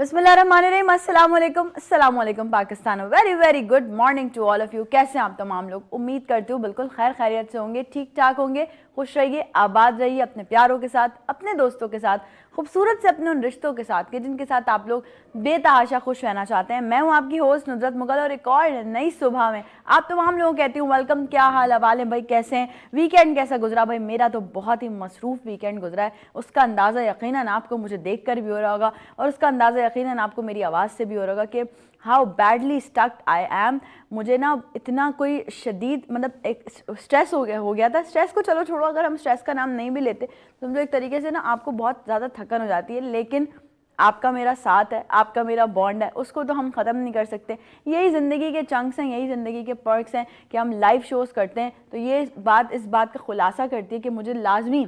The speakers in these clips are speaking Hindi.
बिस्मिल्लाहिर्रहमानिर्रहीम, अस्सलाम वालेकुम Pakistan. Very very good morning to all of you. कैसे हैं आप तमाम लोग? उम्मीद करती हूँ बिल्कुल खैर खैरियत से होंगे, ठीक ठाक होंगे, खुश रहिए, आबाद रहिए अपने प्यारों के साथ, अपने दोस्तों के साथ, खूबसूरत से अपने उन रिश्तों के साथ के जिनके साथ आप लोग बेतहाशा खुश रहना चाहते हैं। मैं हूँ आपकी होस्ट नुसरत मुगल और एक और नई सुबह में आप तमाम लोगों को कहती हूँ वेलकम। क्या हाल हवाल है भाई, कैसे हैं? वीकेंड कैसा गुजरा? भाई मेरा तो बहुत ही मसरूफ वीकेंड गुजरा है। उसका अंदाज़ा यकीनन आपको मुझे देख कर भी हो रहा होगा और उसका अंदाज़ा यकीनन आपको मेरी आवाज़ से भी हो रहा होगा कि how badly stuck I am. मुझे ना इतना कोई शदीद मतलब एक स्ट्रेस हो गया था। स्ट्रेस को चलो छोड़ो, अगर हम स्ट्रेस का नाम नहीं भी लेते तो समझो एक तरीके से ना आपको बहुत ज़्यादा थकन हो जाती है, लेकिन आपका मेरा साथ है, आपका मेरा बॉन्ड है, उसको तो हम ख़त्म नहीं कर सकते। यही ज़िंदगी के चंक्स हैं, यही ज़िंदगी के पर्क्स हैं कि हम लाइव शोज़ करते हैं। तो ये बात इस बात का खुलासा करती है कि मुझे लाजमी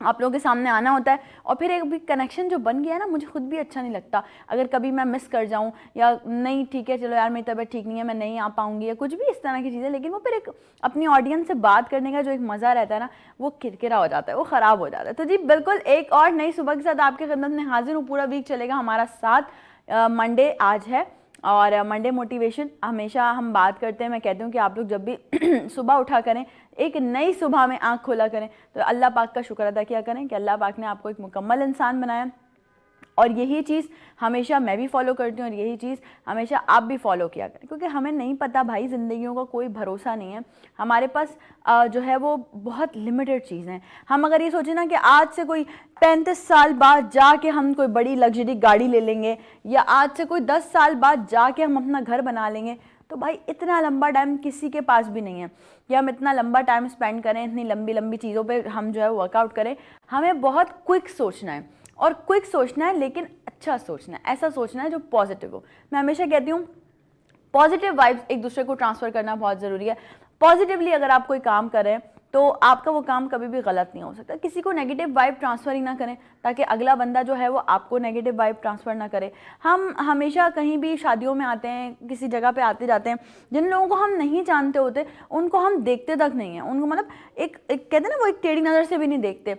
आप लोगों के सामने आना होता है। और फिर एक भी कनेक्शन जो बन गया ना, मुझे खुद भी अच्छा नहीं लगता अगर कभी मैं मिस कर जाऊं या नहीं, ठीक है चलो यार मेरी तबीयत ठीक नहीं है, मैं नहीं आ पाऊंगी या कुछ भी इस तरह की चीज़ें। लेकिन वो फिर एक अपनी ऑडियंस से बात करने का जो एक मज़ा रहता है ना, वो किरकिरा हो जाता है, वो ख़राब हो जाता है। तो जी बिल्कुल एक और नई सुबह के साथ आपकी खिदमत में हाजिर हूँ। पूरा वीक चलेगा हमारा साथ। मंडे आज है और मंडे मोटिवेशन हमेशा हम बात करते हैं। मैं कहती हूँ कि आप लोग जब भी सुबह उठा करें, एक नई सुबह में आंख खोला करें, तो अल्लाह पाक का शुक्र अदा किया करें कि अल्लाह पाक ने आपको एक मुकम्मल इंसान बनाया। और यही चीज़ हमेशा मैं भी फॉलो करती हूँ और यही चीज़ हमेशा आप भी फॉलो किया करें, क्योंकि हमें नहीं पता भाई, ज़िंदगियों का कोई भरोसा नहीं है। हमारे पास जो है वो बहुत लिमिटेड चीज़ें हैं। हम अगर ये सोचें ना कि आज से कोई 35 साल बाद जाके हम कोई बड़ी लग्जरी गाड़ी ले लेंगे या आज से कोई 10 साल बाद जाके हम अपना घर बना लेंगे, तो भाई इतना लंबा टाइम किसी के पास भी नहीं है कि हम इतना लंबा टाइम स्पेंड करें, इतनी लंबी लंबी चीज़ों पे हम जो है वर्कआउट करें। हमें बहुत क्विक सोचना है और क्विक सोचना है, लेकिन अच्छा सोचना है, ऐसा सोचना है जो पॉजिटिव हो। मैं हमेशा कहती हूँ पॉजिटिव वाइब्स एक दूसरे को ट्रांसफ़र करना बहुत ज़रूरी है। पॉजिटिवली अगर आप कोई काम करें तो आपका वो काम कभी भी गलत नहीं हो सकता। किसी को नेगेटिव वाइब ट्रांसफ़र ही ना करें ताकि अगला बंदा जो है वो आपको नेगेटिव वाइब ट्रांसफ़र ना करे। हम हमेशा कहीं भी शादियों में आते हैं, किसी जगह पे आते जाते हैं, जिन लोगों को हम नहीं जानते होते उनको हम देखते तक नहीं हैं, उनको मतलब एक कहते हैं ना, वो एक टेढ़ी नज़र से भी नहीं देखते।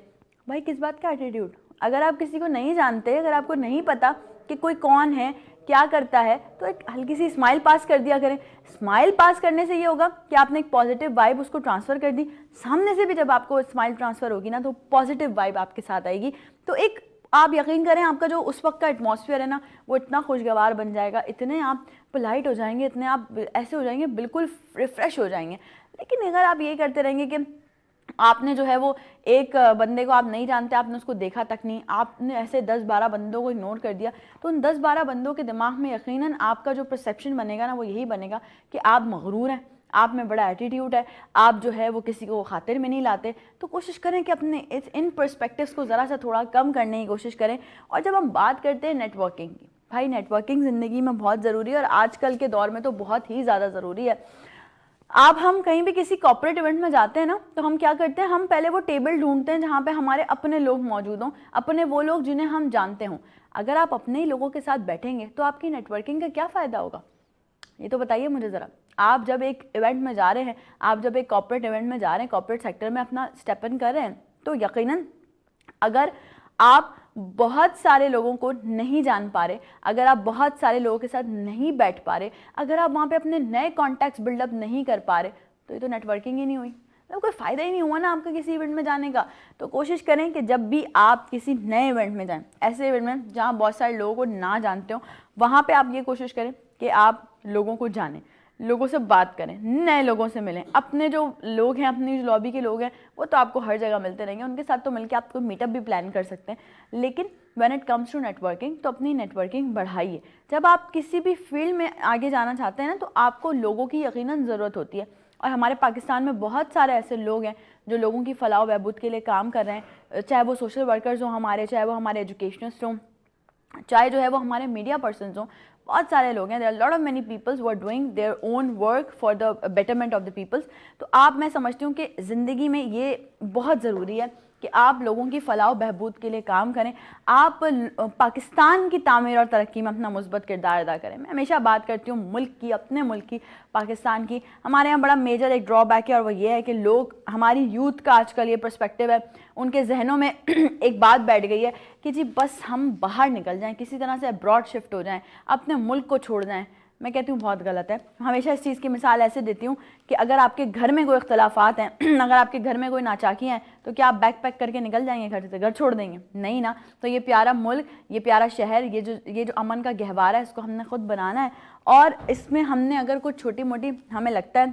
भाई किस बात का एटीट्यूड? अगर आप किसी को नहीं जानते, अगर आपको नहीं पता कि कोई कौन है, क्या करता है, तो एक हल्की सी स्माइल पास कर दिया करें। स्माइल पास करने से ये होगा कि आपने एक पॉजिटिव वाइब उसको ट्रांसफ़र कर दी। सामने से भी जब आपको स्माइल ट्रांसफ़र होगी ना, तो पॉजिटिव वाइब आपके साथ आएगी। तो एक आप यकीन करें, आपका जो उस वक्त का एटमॉस्फेयर है ना, वो इतना खुशगवार बन जाएगा, इतने आप पोलाइट हो जाएंगे, इतने आप ऐसे हो जाएंगे, बिल्कुल रिफ़्रेश हो जाएंगे। लेकिन अगर आप ये करते रहेंगे कि आपने जो है वो एक बंदे को आप नहीं जानते, आपने उसको देखा तक नहीं, आपने ऐसे 10-12 बंदों को इग्नोर कर दिया, तो उन 10-12 बंदों के दिमाग में यकीनन आपका जो परसेप्शन बनेगा ना, वो यही बनेगा कि आप मगरूर हैं, आप में बड़ा एटीट्यूड है, आप जो है वो किसी को खातिर में नहीं लाते। तो कोशिश करें कि अपने इन पर्सपेक्टिव्स को ज़रा सा थोड़ा कम करने की कोशिश करें। और जब हम बात करते हैं नेटवर्किंग की, भाई नेटवर्किंग ज़िंदगी में बहुत ज़रूरी है और आजकल के दौर में तो बहुत ही ज़्यादा ज़रूरी है। आप हम कहीं भी किसी कॉर्पोरेट इवेंट में जाते हैं ना, तो हम क्या करते हैं, हम पहले वो टेबल ढूंढते हैं जहाँ पे हमारे अपने लोग मौजूद हों, अपने वो लोग जिन्हें हम जानते हों। अगर आप अपने ही लोगों के साथ बैठेंगे तो आपकी नेटवर्किंग का क्या फ़ायदा होगा? ये तो बताइए मुझे ज़रा। आप जब एक इवेंट में जा रहे हैं, आप जब एक कॉर्पोरेट इवेंट में जा रहे हैं, कॉर्पोरेट सेक्टर में अपना स्टेप इन कर रहे हैं, तो यकीनन अगर आप बहुत सारे लोगों को नहीं जान पा रहे, अगर आप बहुत सारे लोगों के साथ नहीं बैठ पा रहे, अगर आप वहाँ पे अपने नए कॉन्टैक्ट्स बिल्डअप नहीं कर पा रहे, तो ये तो नेटवर्किंग ही नहीं हुई, मतलब कोई फ़ायदा ही नहीं हुआ ना आपका किसी इवेंट में जाने का। तो कोशिश करें कि जब भी आप किसी नए इवेंट में जाएं, ऐसे इवेंट में जहाँ बहुत सारे लोगों को ना जानते हो, वहाँ पर आप ये कोशिश करें कि आप लोगों को जानें, लोगों से बात करें, नए लोगों से मिलें। अपने जो लोग हैं, अपनी जो लॉबी के लोग हैं, वो तो आपको हर जगह मिलते रहेंगे, उनके साथ तो मिलकर आप कोई मीटअप भी प्लान कर सकते हैं। लेकिन when it comes to networking, तो अपनी नेटवर्किंग बढ़ाइए। जब आप किसी भी फील्ड में आगे जाना चाहते हैं ना, तो आपको लोगों की यकीनन ज़रूरत होती है। और हमारे पाकिस्तान में बहुत सारे ऐसे लोग हैं जो लोगों की फलाह व बहबूद के लिए काम कर रहे हैं, चाहे वो सोशल वर्कर्स हों हमारे, चाहे वो हमारे एजुकेशनिस्ट हों, चाहे जो है वो हमारे मीडिया पर्सनस हों। बहुत सारे लोग हैं, there are lot of many peoples who are doing their own work for the betterment of the peoples. तो आप, मैं समझती हूँ कि ज़िंदगी में ये बहुत ज़रूरी है कि कि आप लोगों की फलाह बहबूद के लिए काम करें, आप पाकिस्तान की तामीर और तरक्की में अपना मुस्बत किरदार अदा करें। मैं हमेशा बात करती हूँ मुल्क की, अपने मुल्क की, पाकिस्तान की। हमारे यहाँ बड़ा मेजर एक ड्रॉबैक है और वो ये है कि लोग, हमारी यूथ का आजकल ये पर्सपेक्टिव है, उनके जहनों में एक बात बैठ गई है कि जी बस हम बाहर निकल जाएं, किसी तरह से अब्रॉड शिफ्ट हो जाएं, अपने मुल्क को छोड़ जाएं। मैं कहती हूँ बहुत गलत है। हमेशा इस चीज़ की मिसाल ऐसे देती हूँ कि अगर आपके घर में कोई इख्तलाफात हैं, अगर आपके घर में कोई नाचाकी हैं, तो क्या आप बैग पैक करके निकल जाएंगे घर से, घर छोड़ देंगे? नहीं ना। तो ये प्यारा मुल्क, ये प्यारा शहर, ये जो अमन का गहवारा है, इसको हमने खुद बनाना है। और इसमें हमने अगर कुछ छोटी मोटी हमें लगता है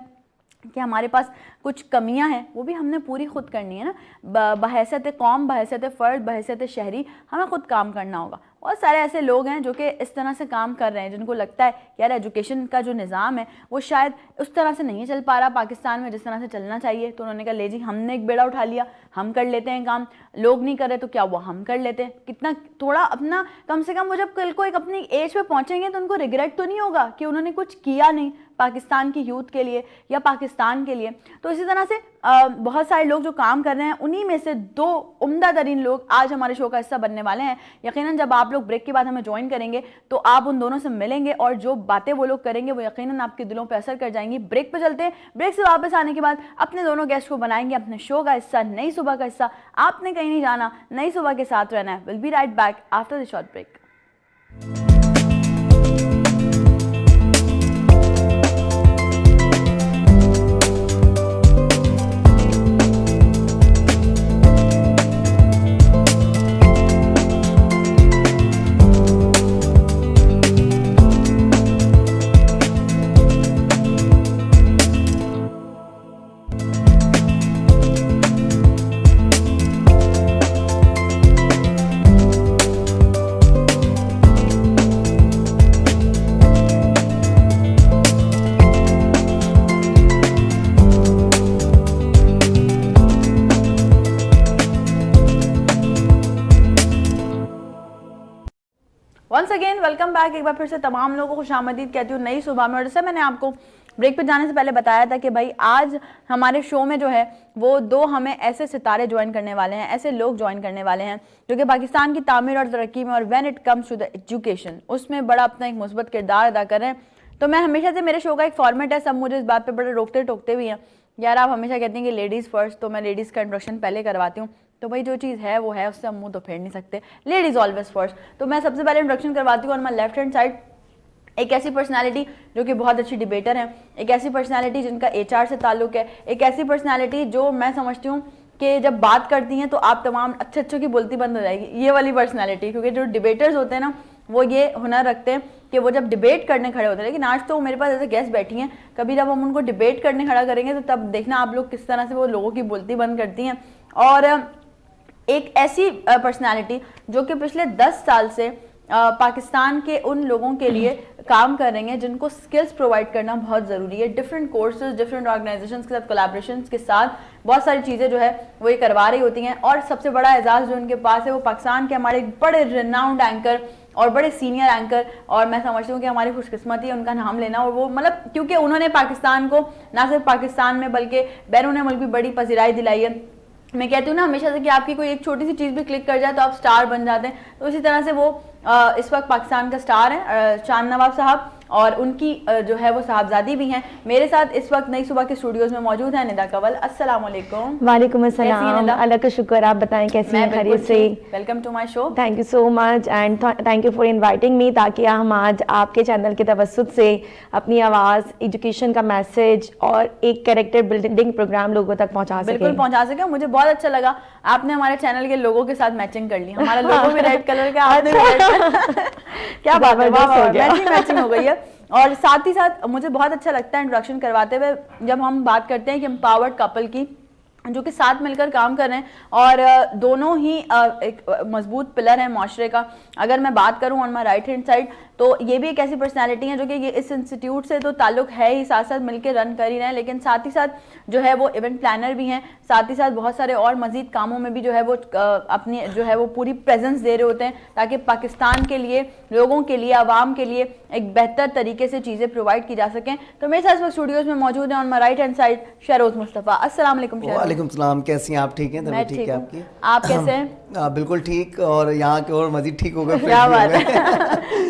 कि हमारे पास कुछ कमियां हैं, वो भी हमने पूरी खुद करनी है ना। बहैसियत कौम, बहैसियत फ़र्द, बहैसियत शहरी हमें खुद काम करना होगा। बहुत सारे ऐसे लोग हैं जो कि इस तरह से काम कर रहे हैं, जिनको लगता है यार एजुकेशन का जो निज़ाम है वो शायद उस तरह से नहीं चल पा रहा पाकिस्तान में जिस तरह से चलना चाहिए। तो उन्होंने कहा ले जी हमने एक बेड़ा उठा लिया, हम कर लेते हैं काम, लोग नहीं कर रहे तो क्या वो हम कर लेते हैं। कितना थोड़ा अपना, कम से कम वो जब कल को एक अपनी एज पे पहुंचेंगे तो उनको रिग्रेट तो नहीं होगा कि उन्होंने कुछ किया नहीं पाकिस्तान की यूथ के लिए या पाकिस्तान के लिए। तो इसी तरह से बहुत सारे लोग जो काम कर रहे हैं, उन्हीं में से दो उम्दा तरीन लोग आज हमारे शो का हिस्सा बनने वाले हैं। यकीनन जब आप लोग ब्रेक के बाद हमें ज्वाइन करेंगे तो आप उन दोनों से मिलेंगे और जो बातें वो लोग करेंगे वो यकीनन आपके दिलों पे असर कर जाएंगी। ब्रेक पे चलते हैं, ब्रेक से वापस आने के बाद अपने दोनों गेस्ट को बनाएंगे अपने शो का हिस्सा, नई सुबह का हिस्सा। आपने कहीं नहीं जाना, नई सुबह के साथ रहना है। Will be right back after the short break. Once again welcome back. एक बार फिर से तमाम लोगों को खुशामदीद कहती हूँ नई सुबह में। और जैसे मैंने आपको ब्रेक पे जाने से पहले बताया था कि भाई आज हमारे शो में जो है वो दो हमें ऐसे सितारे ज्वाइन करने वाले हैं, ऐसे लोग ज्वाइन करने वाले हैं जो कि पाकिस्तान की तामीर और तरक्की में और when it comes to the education उसमें बड़ा अपना एक मुस्बत किरदार अदा कर रहे हैं। तो मैं हमेशा से, मेरे शो का एक फॉर्मेट है, सब मुझे इस बात पर बड़े रोकते टोकते भी हैं, यार आप हमेशा कहती हैं कि लेडीज़ फर्स्ट, तो मैं लेडीज़ का इंट्रोडक्शन पहले करवाती हूँ। तो भाई जो चीज़ है वो है, उससे हम मुंह तो फेर नहीं सकते, लेडीज़ ऑलवेज फर्स्ट। तो मैं सबसे पहले इंट्रोडक्शन करवाती हूँ। और मैं लेफ्ट हैंड साइड एक ऐसी पर्सनालिटी जो कि बहुत अच्छी डिबेटर है, एक ऐसी पर्सनालिटी जिनका HR से ताल्लुक है, एक ऐसी पर्सनालिटी जो मैं समझती हूँ कि जब बात करती हैं तो आप तमाम अच्छे अच्छों की बोलती बंद हो जाएगी, ये वाली पर्सनालिटी। क्योंकि जो डिबेटर्स होते हैं ना वो ये हुनर रखते हैं कि वो जब डिबेट करने खड़े होते हैं, लेकिन आज तो मेरे पास ऐसे गेस्ट बैठी हैं, कभी जब हम उनको डिबेट करने खड़ा करेंगे तो तब देखना आप लोग किस तरह से वो लोगों की बोलती बंद करती हैं। और एक ऐसी पर्सनालिटी जो कि पिछले 10 साल से पाकिस्तान के उन लोगों के लिए काम कर रही हैं जिनको स्किल्स प्रोवाइड करना बहुत ज़रूरी है। डिफरेंट कोर्सेज, डिफरेंट ऑर्गेनाइजेशंस के साथ, कोलैबोरेशंस के साथ बहुत सारी चीज़ें जो है वो ये करवा रही होती हैं। और सबसे बड़ा एजाज़ जो उनके पास है वो पाकिस्तान के हमारे बड़े रिनाउंड एंकर और बड़े सीनियर एंकर, और मैं समझती हूँ कि हमारी खुशकिस्मती है उनका नाम लेना। और वो मतलब क्योंकि उन्होंने पाकिस्तान को ना सिर्फ पाकिस्तान में बल्कि बैरून मुल्क भी बड़ी पजीराई दिलाई है। मैं कहती हूँ ना हमेशा से कि आपकी कोई एक छोटी सी चीज़ भी क्लिक कर जाए तो आप स्टार बन जाते हैं। तो इसी तरह से वो इस वक्त पाकिस्तान का स्टार है शान नवाब साहब, और उनकी जो है वो साहबजादी भी हैं। मेरे साथ इस वक्त नई सुबह के स्टूडियोज में मौजूद है निदा कंवल। अस्सलाम वालेकुम। वालेकुम अस्सलाम। अल्लाह का शुक्र, आप बताएं कैसी हैं? खैरियत से? Welcome to my show. Thank you so much and thank you for inviting me, ताकि हम आज आपके चैनल के तवस्सुत से अपनी आवाज़, एजुकेशन का मैसेज और एक कैरेक्टर बिल्डिंग प्रोग्राम लोगों तक पहुंचा सकें। बिल्कुल पहुंचा सके। मुझे बहुत अच्छा लगा आपने हमारे चैनल के लोगों के साथ मैचिंग कर ली। हमारा लोगो भी रेड कलर का, आपने भी रेड क्या बात है, मैचिंग हो गई है। और साथ ही साथ मुझे बहुत अच्छा लगता है इंट्रोडक्शन करवाते हुए जब हम बात करते हैं कि एम्पावर्ड कपल की जो कि साथ मिलकर काम कर रहे हैं और दोनों ही एक मजबूत पिलर है माशरे का। अगर मैं बात करूं on my right hand side तो ये भी एक ऐसी पर्सनालिटी है जो कि ये इस इंस्टीट्यूट से तो ताल्लुक है ही, साथ साथ मिलकर रन कर ही रहे हैं, लेकिन साथ ही साथ जो है वो इवेंट प्लानर भी हैं, साथ ही साथ बहुत सारे और मजीद कामों में भी जो है वो अपनी जो है वो पूरी प्रेजेंस दे रहे होते हैं ताकि पाकिस्तान के लिए, लोगों के लिए, आवाम के लिए एक बेहतर तरीके से चीज़ें प्रोवाइड की जा सकें। तो मेरे साथ स्टूडियोज में मौजूद है on my right hand side Shahroz Mustafa. अस्सलाम वालेकुम शहरोज। वालेकुम सलाम, कैसी हैं आप? ठीक हैं? मैं तबीयत ठीक ठीक है हूँ, आपकी? आप कैसे हैं? बिल्कुल ठीक, और यहाँ के और मजीद ठीक हो गए। क्या बात है।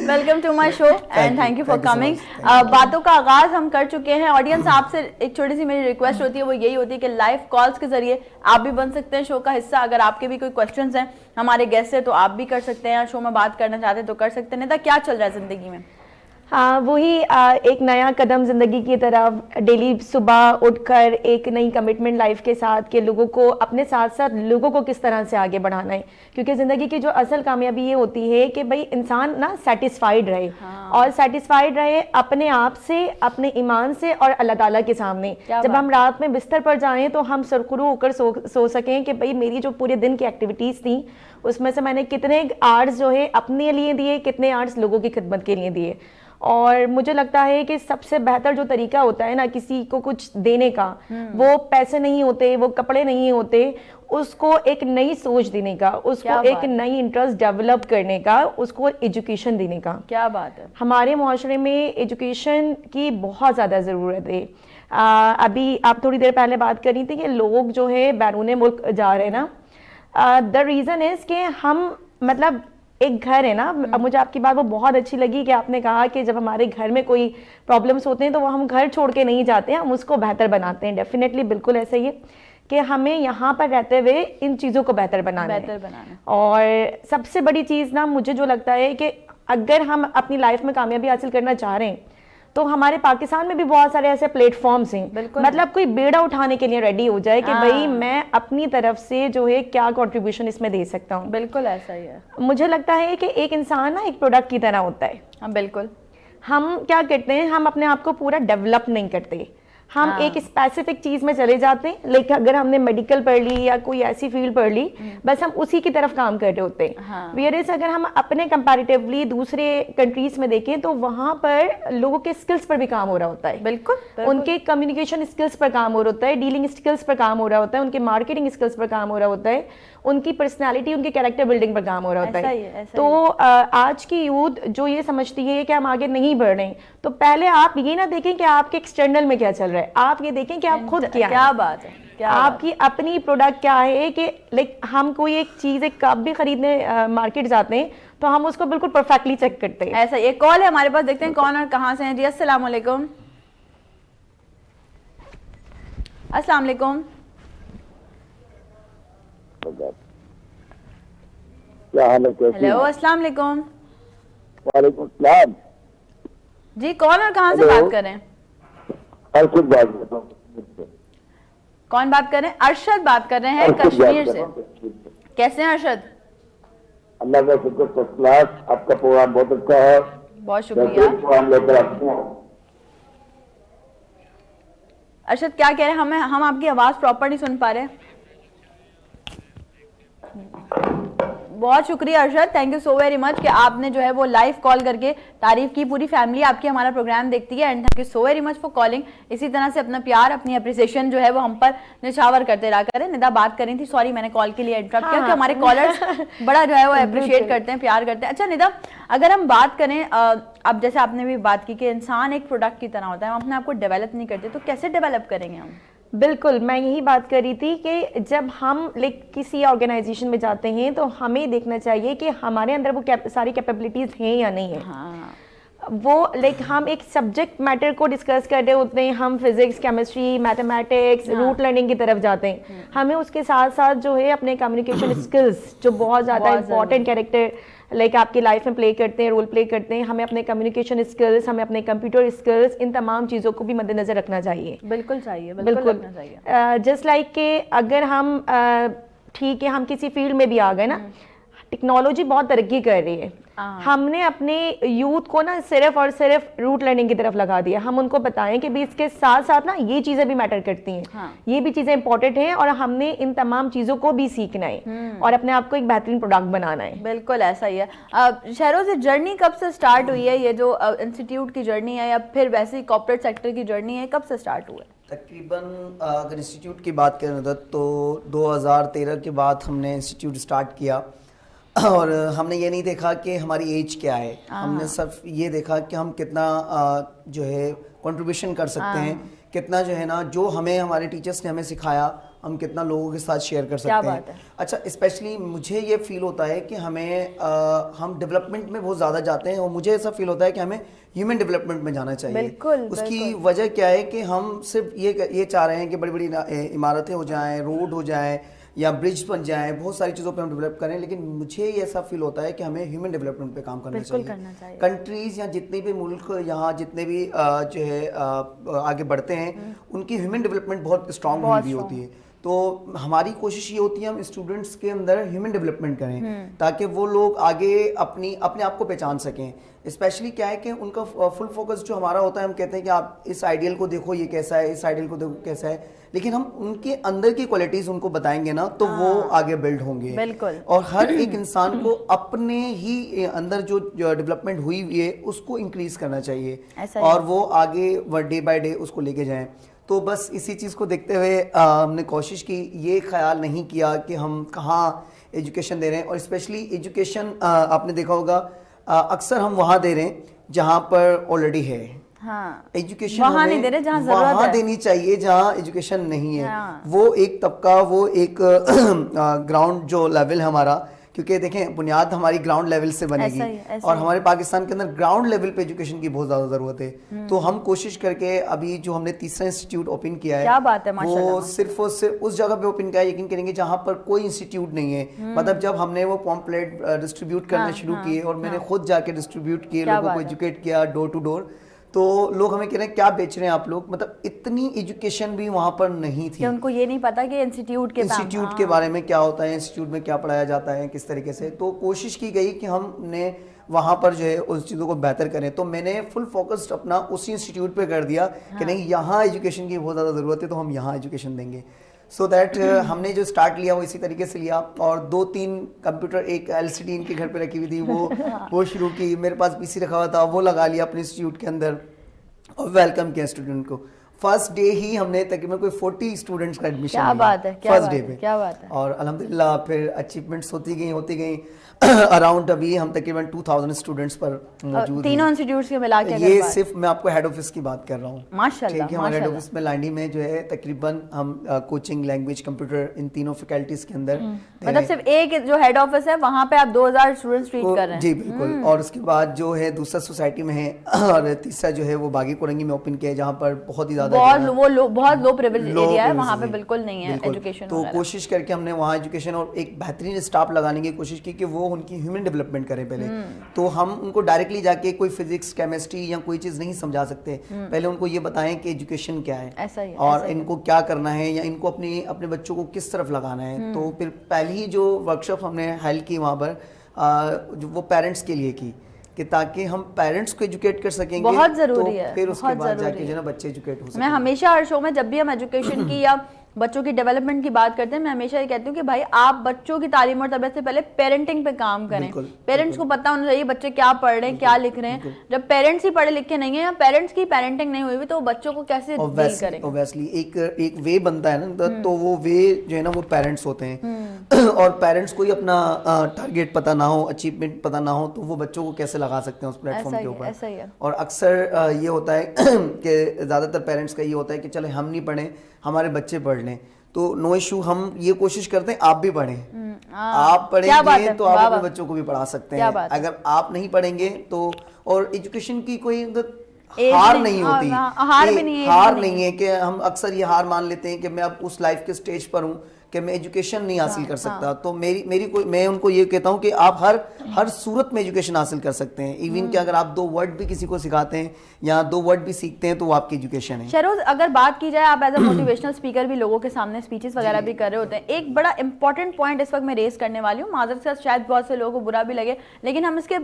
Welcome to my show and thank you for coming. बातों का आगाज हम कर चुके हैं। ऑडियंस आपसे एक छोटी सी मेरी रिक्वेस्ट होती है, वो यही होती है कि लाइव कॉल्स के जरिए आप भी बन सकते हैं शो का हिस्सा। अगर आपके भी कोई क्वेश्चंस हैं हमारे गेस्ट से तो आप भी कर सकते हैं, शो में बात करना चाहते हैं तो कर सकते हैं। निदा, क्या चल रहा है जिंदगी में? हाँ, वही एक नया कदम ज़िंदगी की तरफ, डेली सुबह उठकर एक नई कमिटमेंट लाइफ के साथ कि लोगों को अपने साथ साथ लोगों को किस तरह से आगे बढ़ाना है। क्योंकि ज़िंदगी की जो असल कामयाबी ये होती है कि भाई इंसान ना सेटिस्फाइड रहे। और सेटिस्फाइड रहे अपने आप से, अपने ईमान से और अल्लाह ताला के सामने। जब हम रात में बिस्तर पर जाएं तो हम सुरखुरू होकर सो सकें कि भाई मेरी जो पूरे दिन की एक्टिविटीज़ थी उसमें से मैंने कितने आवर्स जो है अपने लिए दिए, कितने आवर्स लोगों की खिदमत के लिए दिए। और मुझे लगता है कि सबसे बेहतर जो तरीका होता है ना किसी को कुछ देने का, वो पैसे नहीं होते, वो कपड़े नहीं होते, उसको एक नई सोच देने का, उसको एक नई इंटरेस्ट डेवलप करने का, उसको एजुकेशन देने का। क्या बात है। हमारे माशरे में एजुकेशन की बहुत ज़्यादा ज़रूरत है। अभी आप थोड़ी देर पहले बात कर रही थी कि लोग जो है बैरून मुल्क जा रहे हैं ना। द रीज़न इज़ कि हम मतलब एक घर है ना, अब मुझे आपकी बात वो बहुत अच्छी लगी कि आपने कहा कि जब हमारे घर में कोई प्रॉब्लम्स होते हैं तो वो हम घर छोड़ के नहीं जाते हैं, हम उसको बेहतर बनाते हैं। डेफिनेटली बिल्कुल ऐसा ही है कि हमें यहाँ पर रहते हुए इन चीज़ों को बेहतर बनाना है। और सबसे बड़ी चीज़ ना मुझे जो लगता है कि अगर हम अपनी लाइफ में कामयाबी हासिल करना चाह रहे हैं तो हमारे पाकिस्तान में भी बहुत सारे ऐसे प्लेटफॉर्म्स हैं। मतलब कोई बेड़ा उठाने के लिए रेडी हो जाए कि भाई मैं अपनी तरफ से जो है क्या कंट्रीब्यूशन इसमें दे सकता हूँ। बिल्कुल ऐसा ही है। मुझे लगता है कि एक इंसान ना एक प्रोडक्ट की तरह होता है। हाँ बिल्कुल। हम क्या करते हैं, हम अपने आप को पूरा डेवलप नहीं करते, हम एक स्पेसिफिक चीज में चले जाते हैं। लेकिन अगर हमने मेडिकल पढ़ ली या कोई ऐसी फील्ड पढ़ ली, बस हम उसी की तरफ काम कर रहे होते हैं। वेयरएज अगर हम अपने कंपैरेटिवली दूसरे कंट्रीज में देखें तो वहां पर लोगों के स्किल्स पर भी काम हो रहा होता है। बिल्कुल। उनके कम्युनिकेशन स्किल्स पर काम हो रहा होता है, डीलिंग स्किल्स पर काम हो रहा होता है, उनके मार्केटिंग स्किल्स पर काम हो रहा होता है, उनकी पर्सनैलिटी, उनके कैरेक्टर बिल्डिंग पर काम हो रहा होता है। तो आज की यूथ जो ये समझती है कि हम आगे नहीं बढ़ रहे, तो पहले आप ये ना देखें कि आपके एक्सटर्नल में क्या चल रहा है, आप ये देखें कि आप खुद क्या बात है, क्या आपकी अपनी प्रोडक्ट क्या है। कि लाइक हम कोई एक चीज, एक कप भी खरीदने मार्केट जाते हैं तो हम उसको बिल्कुल परफेक्टली चेक करते हैं। ऐसा एक कॉल है हमारे पास, देखते हैं कौन और कहां से हैं जी। अस्सलाम वालेकुम। अस्सलाम वालेकुम। क्या हाल है? हेलो, अस्सलाम वालेकुम। वालेकुम सलाम जी, कौन और कहां से बात कर रहे हैं? अर्शद बात कर रहा हूं। कौन बात कर रहे हैं? अरशद बात कर रहे हैं कश्मीर से। कैसे हैं अरशद? अल्लाह का शुक्र, फर्स्ट क्लास। आपका प्रोग्राम बहुत अच्छा है, बहुत शुक्रिया। प्रोग्राम लेकर आते हैं। अरशद क्या कह रहे हैं? हम आपकी आवाज प्रॉपर नहीं सुन पा रहे। बहुत शुक्रिया Arshad, thank you so very much कि आपने जो है वो लाइव कॉल करके तारीफ की। पूरी फैमिली आपकी हमारा प्रोग्राम देखती है and thank you so very much for calling. इसी तरह से अपना प्यार, अपनी अप्रिसिएशन जो है वो हम पर निछावर करते रहा करें। निदा बात कर रही थी, सॉरी मैंने कॉल के लिए इंटरप्ट किया, कि हमारे कॉलर्स बड़ा जो है वो अप्रिशिएट करते हैं, प्यार करते हैं। अच्छा निदा, अगर हम बात करें, अब जैसे आपने भी बात की कि इंसान एक प्रोडक्ट की तरह होता है, हम अपने आप को डेवलप नहीं करते, तो कैसे डेवलप करेंगे हम? बिल्कुल, मैं यही बात कर रही थी कि जब हम किसी ऑर्गेनाइजेशन में जाते हैं तो हमें देखना चाहिए कि हमारे अंदर वो सारी कैपेबिलिटीज़ हैं या नहीं है। हाँ। वो हम एक सब्जेक्ट मैटर को डिस्कस कर रहे होते हैं, हम physics, chemistry, mathematics, rote learning की तरफ जाते हैं। हमें उसके साथ साथ जो है अपने कम्युनिकेशन स्किल्स जो बहुत ज़्यादा इंपॉर्टेंट कैरेक्टर आपकी लाइफ में प्ले करते हैं, रोल प्ले करते हैं, हमें अपने कम्युनिकेशन स्किल्स, हमें अपने कंप्यूटर स्किल्स, इन तमाम चीज़ों को भी मद्देनजर रखना चाहिए। बिल्कुल चाहिए, बिल्कुल रखना चाहिए। जस्ट लाइक के अगर हम ठीक है, हम किसी फील्ड में भी आ गए ना, टेक्नोलॉजी बहुत तरक्की कर रही है, हमने अपने यूथ को ना सिर्फ और सिर्फ रूट लर्निंग की तरफ लगा दिया। हम उनको बताएं कि भी इसके साथ साथ ना ये चीजें भी मैटर करती हैं, ये भी चीजें इंपॉर्टेंट हैं और हमने इन तमाम चीजों को भी सीखना है और अपने आप को एक बेहतरीन प्रोडक्ट बनाना है। बिल्कुल ऐसा ही है। शहरों से जर्नी कब से स्टार्ट हुई है, ये जो इंस्टीट्यूट की जर्नी है या फिर वैसे ही कॉर्पोरेट सेक्टर की जर्नी है, कब से स्टार्ट हुआ है? तकरीबन अगर इंस्टीट्यूट की बात करें तो 2013 के बाद हमने इंस्टीट्यूट स्टार्ट किया और हमने ये नहीं देखा कि हमारी एज क्या है, हमने सिर्फ ये देखा कि हम कितना जो है कंट्रीब्यूशन कर सकते हैं, कितना जो है ना जो हमें हमारे टीचर्स ने हमें सिखाया हम कितना लोगों के साथ शेयर कर क्या सकते बात हैं। है। अच्छा, स्पेशली मुझे ये फील होता है कि हमें हम डेवलपमेंट में बहुत ज़्यादा जाते हैं और मुझे ऐसा फील होता है कि हमें ह्यूमन डेवलपमेंट में जाना चाहिए। बिल्कुल, उसकी बिल्कुल। वजह क्या है कि हम सिर्फ ये चाह रहे हैं कि बड़ी बड़ी इमारतें हो जाएं, रोड हो जाएं या ब्रिज बन जाए, बहुत सारी चीज़ों पे हम डेवलप करें, लेकिन मुझे ये ऐसा फील होता है कि हमें ह्यूमन डेवलपमेंट पे काम करना बिल्कुल चाहिए। करना चाहिए। कंट्रीज या जितने भी मुल्क यहाँ जितने भी जो है आगे बढ़ते हैं, उनकी ह्यूमन डेवलपमेंट बहुत स्ट्रांग हुई हुई होती है। तो हमारी कोशिश ये होती है हम स्टूडेंट्स के अंदर ह्यूमन डेवलपमेंट करें ताकि वो लोग आगे अपने आप को पहचान सकें। स्पेशली क्या है कि उनका फुल फोकस जो हमारा होता है, हम कहते हैं कि आप इस आइडियल को देखो ये कैसा है, इस आइडियल को देखो कैसा है, लेकिन हम उनके अंदर की क्वालिटीज उनको बताएंगे ना तो वो आगे बिल्ड होंगे। बिल्कुल। और हर एक इंसान को अपने ही अंदर जो डेवलपमेंट हुई हुई है उसको इंक्रीज करना चाहिए ऐसा ही और वो आगे डे बाय डे उसको लेके जाएं। तो बस इसी चीज़ को देखते हुए हमने कोशिश की, ये ख्याल नहीं किया कि हम कहाँ एजुकेशन दे रहे हैं। और स्पेशली एजुकेशन आपने देखा होगा अक्सर हम वहाँ दे रहे हैं जहाँ पर ऑलरेडी है। हाँ, एजुकेशन वहाँ नहीं दे रहे जहाँ जरूरत वहाँ है। देनी चाहिए जहाँ एजुकेशन नहीं है। हाँ। वो एक तबका, वो एक ग्राउंड जो लेवल है हमारा, क्योंकि देखें बुनियाद हमारी ग्राउंड लेवल से बनेगी ऐसा ही, ऐसा और ही। हमारे पाकिस्तान के अंदर ग्राउंड लेवल पे एजुकेशन की बहुत ज़्यादा ज़रूरत है। तो हम कोशिश करके अभी जो हमने तीसरा इंस्टीट्यूट ओपन किया है, क्या बात है, माशाल्लाह। वो सिर्फ और सिर्फ उस जगह पे ओपन किया है, यकीन करेंगे, जहाँ पर कोई इंस्टीट्यूट नहीं है। मतलब जब हमने वो पॉम्पलेट डिस्ट्रीब्यूट करने शुरू किए और मैंने खुद जाके डिस्ट्रीब्यूट किए, क्या लोगों को बात है। एजुकेट किया डोर टू डोर, तो लोग हमें कह रहे हैं क्या बेच रहे हैं आप लोग। मतलब इतनी एजुकेशन भी वहाँ पर नहीं थी कि उनको ये नहीं पता कि इंस्टीट्यूट के इंस्टीट्यूट के बारे में क्या होता है, इंस्टीट्यूट में क्या पढ़ाया जाता है, किस तरीके से। तो कोशिश की गई कि हमने वहाँ पर जो है उस चीज़ों को बेहतर करें। तो मैंने फुल फोकस्ड अपना उसी इंस्टीट्यूट पे कर दिया कि नहीं, यहाँ एजुकेशन की बहुत ज़्यादा ज़रूरत है, तो हम यहाँ एजुकेशन देंगे। सो दैट हमने जो स्टार्ट लिया वो इसी तरीके से लिया और 2-3 कंप्यूटर, एक एलसीडी इनके घर पे रखी हुई थी, वो शुरू की। मेरे पास पीसी रखा हुआ था, वो लगा लिया अपने इंस्टीट्यूट के अंदर और वेलकम किया स्टूडेंट को। फर्स्ट डे ही हमने तकरीबन कोई 40 स्टूडेंट्स का एडमिशन क्या बात है, क्या फर्स्ट बात डे है, पे। क्या बात है। और अल्हम्दुलिल्लाह फिर अचीवमेंट्स होती गई अराउंड अभी हम तकरीबन 2000 स्टूडेंट्स पर मौजूद हैं। तीनों इंस्टीट्यूट्स के मिला के ये सिर्फ मैं आपको हेड ऑफिस की बात कर रहा हूँ। माशाल्लाह, ठीक है, हमारे हेड माशाल्लाह। ऑफिस में लाइनी में जो है तकरीबन हम कोचिंग, लैंग्वेज, कंप्यूटर, इन तीनों फैकल्टीज के अंदर मतलब सिर्फ एक जो हेड ऑफिस है वहाँ पे आप 2000 स्टूडेंट्स ट्रीट कर रहे हैं। जी बिल्कुल। और उसके बाद जो है दूसरा सोसाइटी में है और तीसरा जो है वो बागी कोरंगी में ओपन किया है, जहाँ पर बहुत ही ज्यादा बहुत लो प्रिविलेज लो एरिया है, privilege वहाँ पे है। बिल्कुल नहीं है बिल्कुल। एजुकेशन तो कोशिश करके हमने वहाँ एजुकेशन और एक बेहतरीन स्टाफ लगाने की कोशिश की कि वो उनकी ह्यूमन डेवलपमेंट करें पहले। तो हम उनको डायरेक्टली जाके कोई फिजिक्स, केमिस्ट्री या कोई चीज़ नहीं समझा सकते, पहले उनको ये बताएं कि एजुकेशन क्या है ऐसा ही है, और ऐसा ही इनको क्या करना है या इनको अपने बच्चों को किस तरफ लगाना है। तो फिर पहली जो वर्कशॉप हमने हेल्प की वहाँ पर वो पेरेंट्स के लिए की कि ताकि हम पेरेंट्स को एजुकेट कर सकेंगे। बहुत जरूरी तो है, फिर उसके बहुत बाद जरूरी जाके जो है ना बच्चे एजुकेट हो मैं सकें। हमेशा हर शो में जब भी हम एजुकेशन की या बच्चों की डेवलपमेंट की बात करते हैं, मैं हमेशा ये कहती हूँ कि भाई आप बच्चों की तालीम और तरबियत से पहले पेरेंटिंग पे काम करें। बिल्कुल, पेरेंट्स को पता होना चाहिए बच्चे क्या पढ़ रहे हैं, क्या लिख रहे हैं। जब पेरेंट्स ही पढ़े लिखे नहीं है या पेरेंट्स की पेरेंटिंग नहीं हुई तो बच्चों को कैसे डील करेंगे। ऑब्वियसली एक वे बनता है ना, तो वो वे जो है ना वो पेरेंट्स होते हैं और पेरेंट्स को ही अपना टारगेट पता ना हो, अचीवमेंट पता ना हो, तो वो बच्चों को कैसे लगा सकते हैं उस प्लेटफॉर्म के ऊपर। ऐसा ही है। और अक्सर ये होता है कि ज़्यादातर पेरेंट्स का ये होता है कि चले हम नहीं पढ़ें, हमारे बच्चे पढ़ लें। तो नो इशू, हम ये कोशिश करते हैं आप भी पढ़ें। आप पढ़ेंगे तो आप अपने बच्चों को भी पढ़ा सकते हैं। अगर आप नहीं पढ़ेंगे तो, और एजुकेशन की कोई हार नहीं होती, हार नहीं है कि हम अक्सर ये हार मान लेते हैं कि मैं अब उस लाइफ के स्टेज पर हूँ कि मैं एजुकेशन नहीं हासिल कर सकता। तो मैं उनको ये कहता हूँ कि आप हर सूरत में एजुकेशन हासिल कर सकते हैं। इवन कि अगर आप 2 वर्ड भी किसी को सिखाते हैं या 2 वर्ड भी सीखते हैं तो वो आपकी एजुकेशन है। शरोज, अगर बात की जाए, आप एज अ मोटिवेशनल स्पीकर भी लोगों के सामने स्पीचेस वगैरह भी कर रहे होते हैं। एक बड़ा इंपॉर्टेंट पॉइंट इस वक्त मैं रेस करने वाली हूँ, माजरत से शायद बहुत से लोगों को बुरा भी लगे, लेकिन हम इसके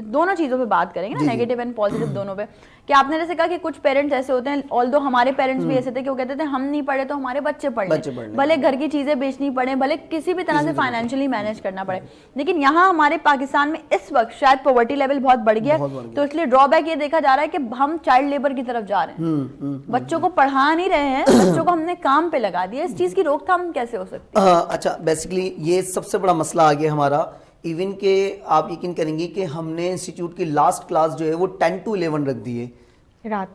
दोनों चीज़ों पे बात करेंगे ना, नेगेटिव एंड पॉजिटिव दोनों पे। कि आपने जैसे कहा कि कुछ पेरेंट्स ऐसे होते हैं, ऑल्दो हमारे पेरेंट्स भी ऐसे थे कि वो कहते थे हम नहीं पढ़े तो हमारे बच्चे पढ़ लें, भले घर की चीज़ें बेचनी पड़े, भले किसी भी तरह से फाइनेंशियली मैनेज करना पड़े। लेकिन यहाँ हमारे पाकिस्तान में इस वक्त शायद पॉवर्टी लेवल बहुत बढ़ गया, तो इसलिए ड्रॉबैक ये देखा जा रहा है कि हम चाइल्ड लेबर की तरफ जा रहे हैं। बच्चों को पढ़ा नहीं रहे हैं, बच्चों को हमने काम पे लगा दिया। इस चीज की रोकथाम कैसे हो सकती है? अच्छा, बेसिकली ये सबसे बड़ा मसला आ गया हमारा। इवन के आप यकीन करेंगे कि हमने इंस्टीट्यूट की लास्ट क्लास जो है वो 10 to 11 रख दी है। रात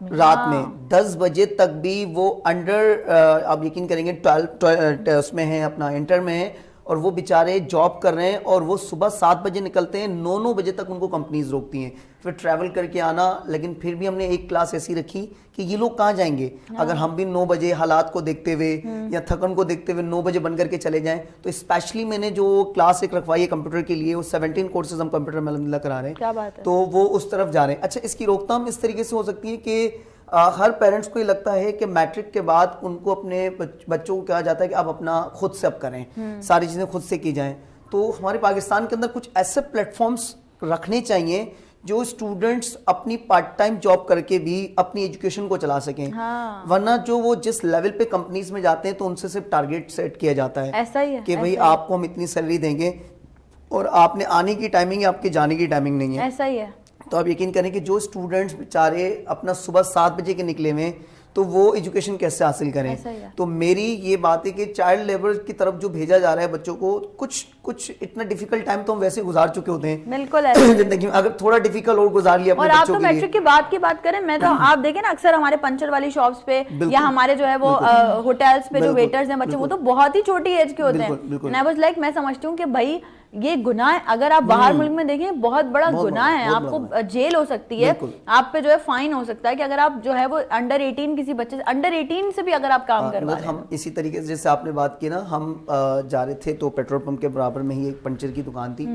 में 10 बजे तक भी वो अंडर, आप यकीन करेंगे 12 उसमें है, अपना इंटर में है, और वो बेचारे जॉब कर रहे हैं और वो सुबह 7 बजे निकलते हैं, 9 बजे तक उनको कंपनीज रोकती हैं, फिर ट्रैवल करके आना। लेकिन फिर भी हमने एक क्लास ऐसी रखी कि ये लोग कहाँ जाएंगे, अगर हम भी 9 बजे हालात को देखते हुए या थकन को देखते हुए 9 बजे बंद करके चले जाएं। तो स्पेशली मैंने जो क्लास एक रखवाई है कंप्यूटर के लिए, वो 17 कोर्सेज हम कंप्यूटर में अलहमदुलिल्लाह करा रहे हैं। क्या बात है। तो वो उस तरफ जा रहे हैं। अच्छा, इसकी रोकथाम इस तरीके से हो सकती है कि हर पेरेंट्स को ये लगता है कि मैट्रिक के बाद उनको अपने बच्चों को कहा जाता है कि आप अपना खुद से अब करें, सारी चीज़ें खुद से की जाएं। तो हमारे पाकिस्तान के अंदर कुछ ऐसे प्लेटफॉर्म्स रखने चाहिए जो स्टूडेंट्स अपनी पार्ट टाइम जॉब करके भी अपनी एजुकेशन को चला सकें। हाँ। वरना जो वो जिस लेवल पे कंपनीज में जाते हैं तो उनसे सिर्फ टारगेट सेट किया जाता है, ऐसा ही है, कि भाई ऐसा ही। आपको हम इतनी सैलरी देंगे और आपने आने की टाइमिंग है, आपके जाने की टाइमिंग नहीं है। ऐसा ही है। तो आप यकीन करें कि जो स्टूडेंट्स बेचारे अपना सुबह 7 बजे के निकले हुए हैं, तो वो एजुकेशन कैसे हासिल करें। ऐसा ही है। तो मेरी ये बात है कि चाइल्ड लेबर की तरफ जो भेजा जा रहा है बच्चों को, कुछ इतना डिफिकल्ट टाइम तो हम वैसे गुजार चुके होते हैं बिल्कुल ऐसा ही है। जिंदगी में, अगर थोड़ा डिफिकल्ट और गुजार लिया अपने और आप बच्चों तो के लिए। मैट्रिक के बाद की बात करें, मैं तो आप देखें ना अक्सर हमारे पंचर वाली शॉप्स पे बिल्कुल। या हमारे जो है वो होटल्स पे जो बिल्कुल, वेटर्स हैं बच्चे, वो तो बहुत ही छोटी एज के होते बिल्कुल, हैं। बिल्कुल। And I was like, मैं समझती हूँ कि भाई ये गुनाह है। अगर आप बाहर मुल्क में देखें, बहुत बड़ा बहुत गुनाह बड़ा, है, बहुत आपको बड़ा। जेल हो सकती है, बिल्कुल। आप पे जो है फाइन हो सकता है कि अगर आप जो है वो अंडर 18 किसी बच्चे से, अंडर 18 से भी अगर आप काम करवा रहे हैं। हम इसी तरीके से, जैसे आपने बात की ना, हम जा रहे थे तो पेट्रोल पंप के बराबर में ही एक पंचर की दुकान थी।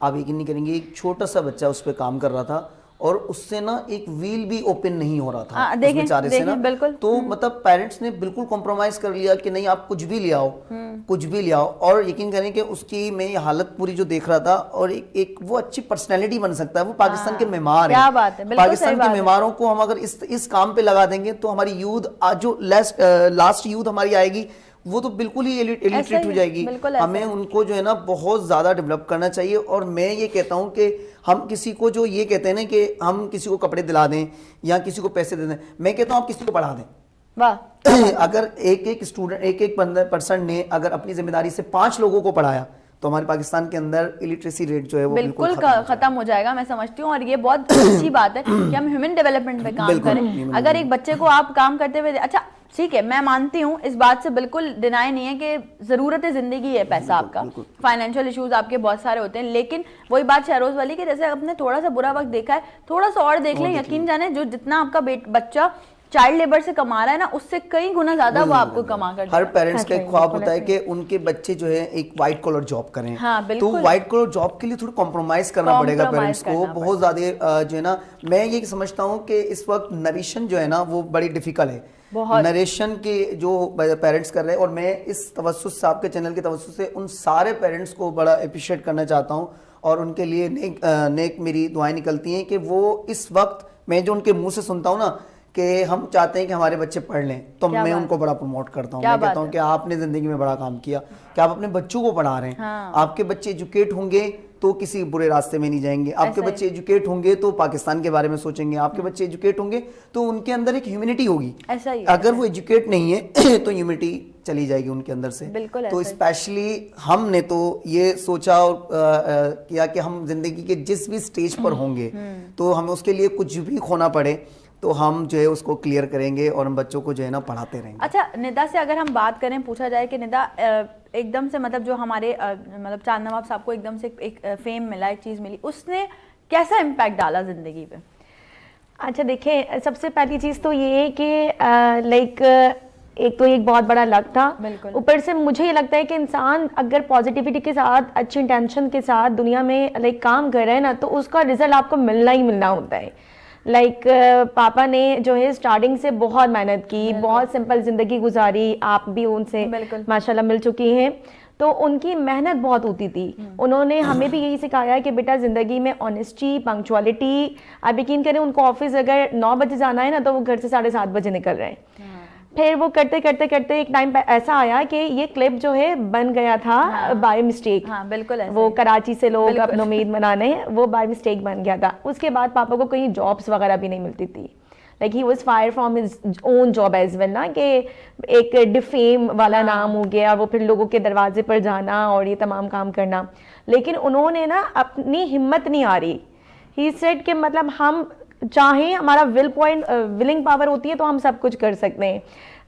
आप यकीन नहीं करेंगे, एक छोटा सा बच्चा उस पर काम कर रहा था और उससे ना एक व्हील भी ओपन नहीं हो रहा था उस देखें, बेचारे से ना। बिल्कुल। तो मतलब पेरेंट्स ने बिल्कुल कॉम्प्रोमाइज कर लिया कि नहीं, आप कुछ भी ले आओ, कुछ भी ले आओ। और यकीन करें कि उसकी मैं ये हालत पूरी जो देख रहा था, और एक वो अच्छी पर्सनैलिटी बन सकता है, वो पाकिस्तान के मेहमान क्या है। बात है, बिल्कुल पाकिस्तान सही के बात है। मेहमानों को हम अगर इस काम पे लगा देंगे तो हमारी यूथ आज जो लास्ट यूथ हमारी आएगी वो तो बिल्कुल ही ऐसा इलिटरेट ही हो है, जाएगी। बिल्कुल ऐसा हमें है। उनको जो है ना बहुत ज्यादा डेवलप करना चाहिए। और मैं ये कहता हूँ कि हम किसी को जो ये कहते हैं ना कि हम किसी को कपड़े दिला दें या किसी को पैसे दे दें, मैं कहता हूँ आप किसी को पढ़ा दें। वाह, अगर एक स्टूडेंट, एक पर्सन ने अगर अपनी जिम्मेदारी से 5 लोगों को पढ़ाया तो हमारे पाकिस्तान के अंदर इलिटरेसी रेट जो है वो बिल्कुल खत्म हो जाएगा। खत्म हो जाएगा, मैं समझती हूँ। और ये बहुत अच्छी बात है कि हम ह्यूमन डेवलपमेंट पे काम बिल्कुल, करें। human अगर एक बच्चे को आप काम करते हुए, अच्छा ठीक है, मैं मानती हूँ, इस बात से बिल्कुल डिनाई नहीं है कि जरूरत है, जिंदगी है, पैसा आपका, फाइनेंशियल इश्यूज आपके बहुत सारे होते हैं। लेकिन वही बात शहरोज वाली कि जैसे आपने थोड़ा सा बुरा वक्त देखा है, थोड़ा सा और देख लें, यकीन जाने जो जितना आपका बच्चा चाइल्ड लेबर से कमा रहा है ना, उससे कई गुना ज्यादा वो आपको कमा कर हर पेरेंट्स का एक सच ख्वाब में, होता है कि उनके बच्चे जो है एक व्हाइट कॉलर जॉब करें। हाँ, तो बिल्कुल। व्हाइट कॉलर जॉब के लिए थोड़ा कॉम्प्रोमाइज करना पड़ेगा Compromise पेरेंट्स को करना बहुत ज्यादा। जो है ना, मैं ये समझता हूँ कि इस वक्त नरेशन जो है ना वो बड़ी डिफिकल्ट है। बहुत। नरेशन के जो पेरेंट्स कर रहे हैं, और मैं इस तवस्सुस से, आपके चैनल के तवस्सुस से उन सारे पेरेंट्स को बड़ा अप्रिशिएट करना चाहता हूँ और उनके लिए नेक मेरी दुआएं निकलती हैं कि वो इस वक्त, मैं जो उनके मुंह से सुनता हूँ ना कि हम चाहते हैं कि हमारे बच्चे पढ़ लें, तो मैं उनको बड़ा प्रमोट करता हूँ। मैं कहता हूँ कि आपने जिंदगी में बड़ा काम किया कि आप अपने बच्चों को पढ़ा रहे हैं। हाँ। आपके बच्चे एजुकेट होंगे तो किसी बुरे रास्ते में नहीं जाएंगे, आपके बच्चे एजुकेट होंगे तो पाकिस्तान के बारे में सोचेंगे, आपके बच्चे एजुकेट होंगे तो उनके अंदर एक ह्यूमैनिटी होगी। ऐसा ही है। अगर वो एजुकेट नहीं है तो ह्यूमैनिटी चली जाएगी उनके अंदर से। बिल्कुल तो ऐसा ही। स्पेशली हमने तो ये सोचा और किया कि हम जिंदगी के जिस भी स्टेज पर होंगे तो हमें उसके लिए कुछ भी खोना पड़े तो हम जो है उसको क्लियर करेंगे और हम बच्चों को जो है ना पढ़ाते रहेंगे। अच्छा, निदा से अगर हम बात करें, पूछा जाए कि निदा एकदम से मतलब जो हमारे मतलब चांद नवाब साहब को एकदम से एक फेम मिला, एक चीज़ मिली, उसने कैसा इम्पैक्ट डाला जिंदगी पे? अच्छा देखिए, सबसे पहली चीज़ तो ये है कि लाइक एक तो एक बहुत बड़ा लक था, बिल्कुल। ऊपर से मुझे ये लगता है कि इंसान अगर पॉजिटिविटी के साथ, अच्छी इंटेंशन के साथ दुनिया में लाइक काम कर रहे हैं ना, तो उसका रिजल्ट आपको मिलना ही मिलना होता है। लाइक पापा ने जो है स्टार्टिंग से बहुत मेहनत की, बहुत सिंपल ज़िंदगी गुजारी, आप भी उनसे बिल्कुल। माशाल्लाह मिल चुकी हैं, तो उनकी मेहनत बहुत होती थी। उन्होंने हमें भी यही सिखाया कि बेटा ज़िंदगी में ऑनेस्टी, पंक्चुअलिटी, आप यकीन करें उनको ऑफिस अगर 9 बजे जाना है ना तो वो घर से 7:30 बजे निकल रहे हैं। फिर वो करते करते करते एक टाइम ऐसा आया कि ये क्लिप जो है बन गया था बाय मिस्टेक। हाँ, बिल्कुल ऐसा वो ही। कराची से लोग बिल्कुल। अपनी उम्मीद मनाने, वो बाय मिस्टेक बन गया था। उसके बाद पापा को कहीं जॉब्स वगैरह भी नहीं मिलती थी। Like he was fire from his own job as well ना, कि एक डिफेम वाला नाम हो गया, वो फिर लोगों के दरवाजे पर जाना और ये तमाम काम करना। लेकिन उन्होंने ना अपनी हिम्मत नहीं आ रही, ही सेड कि मतलब हम चाहें, हमारा विलिंग पावर होती है तो हम सब कुछ कर सकते हैं।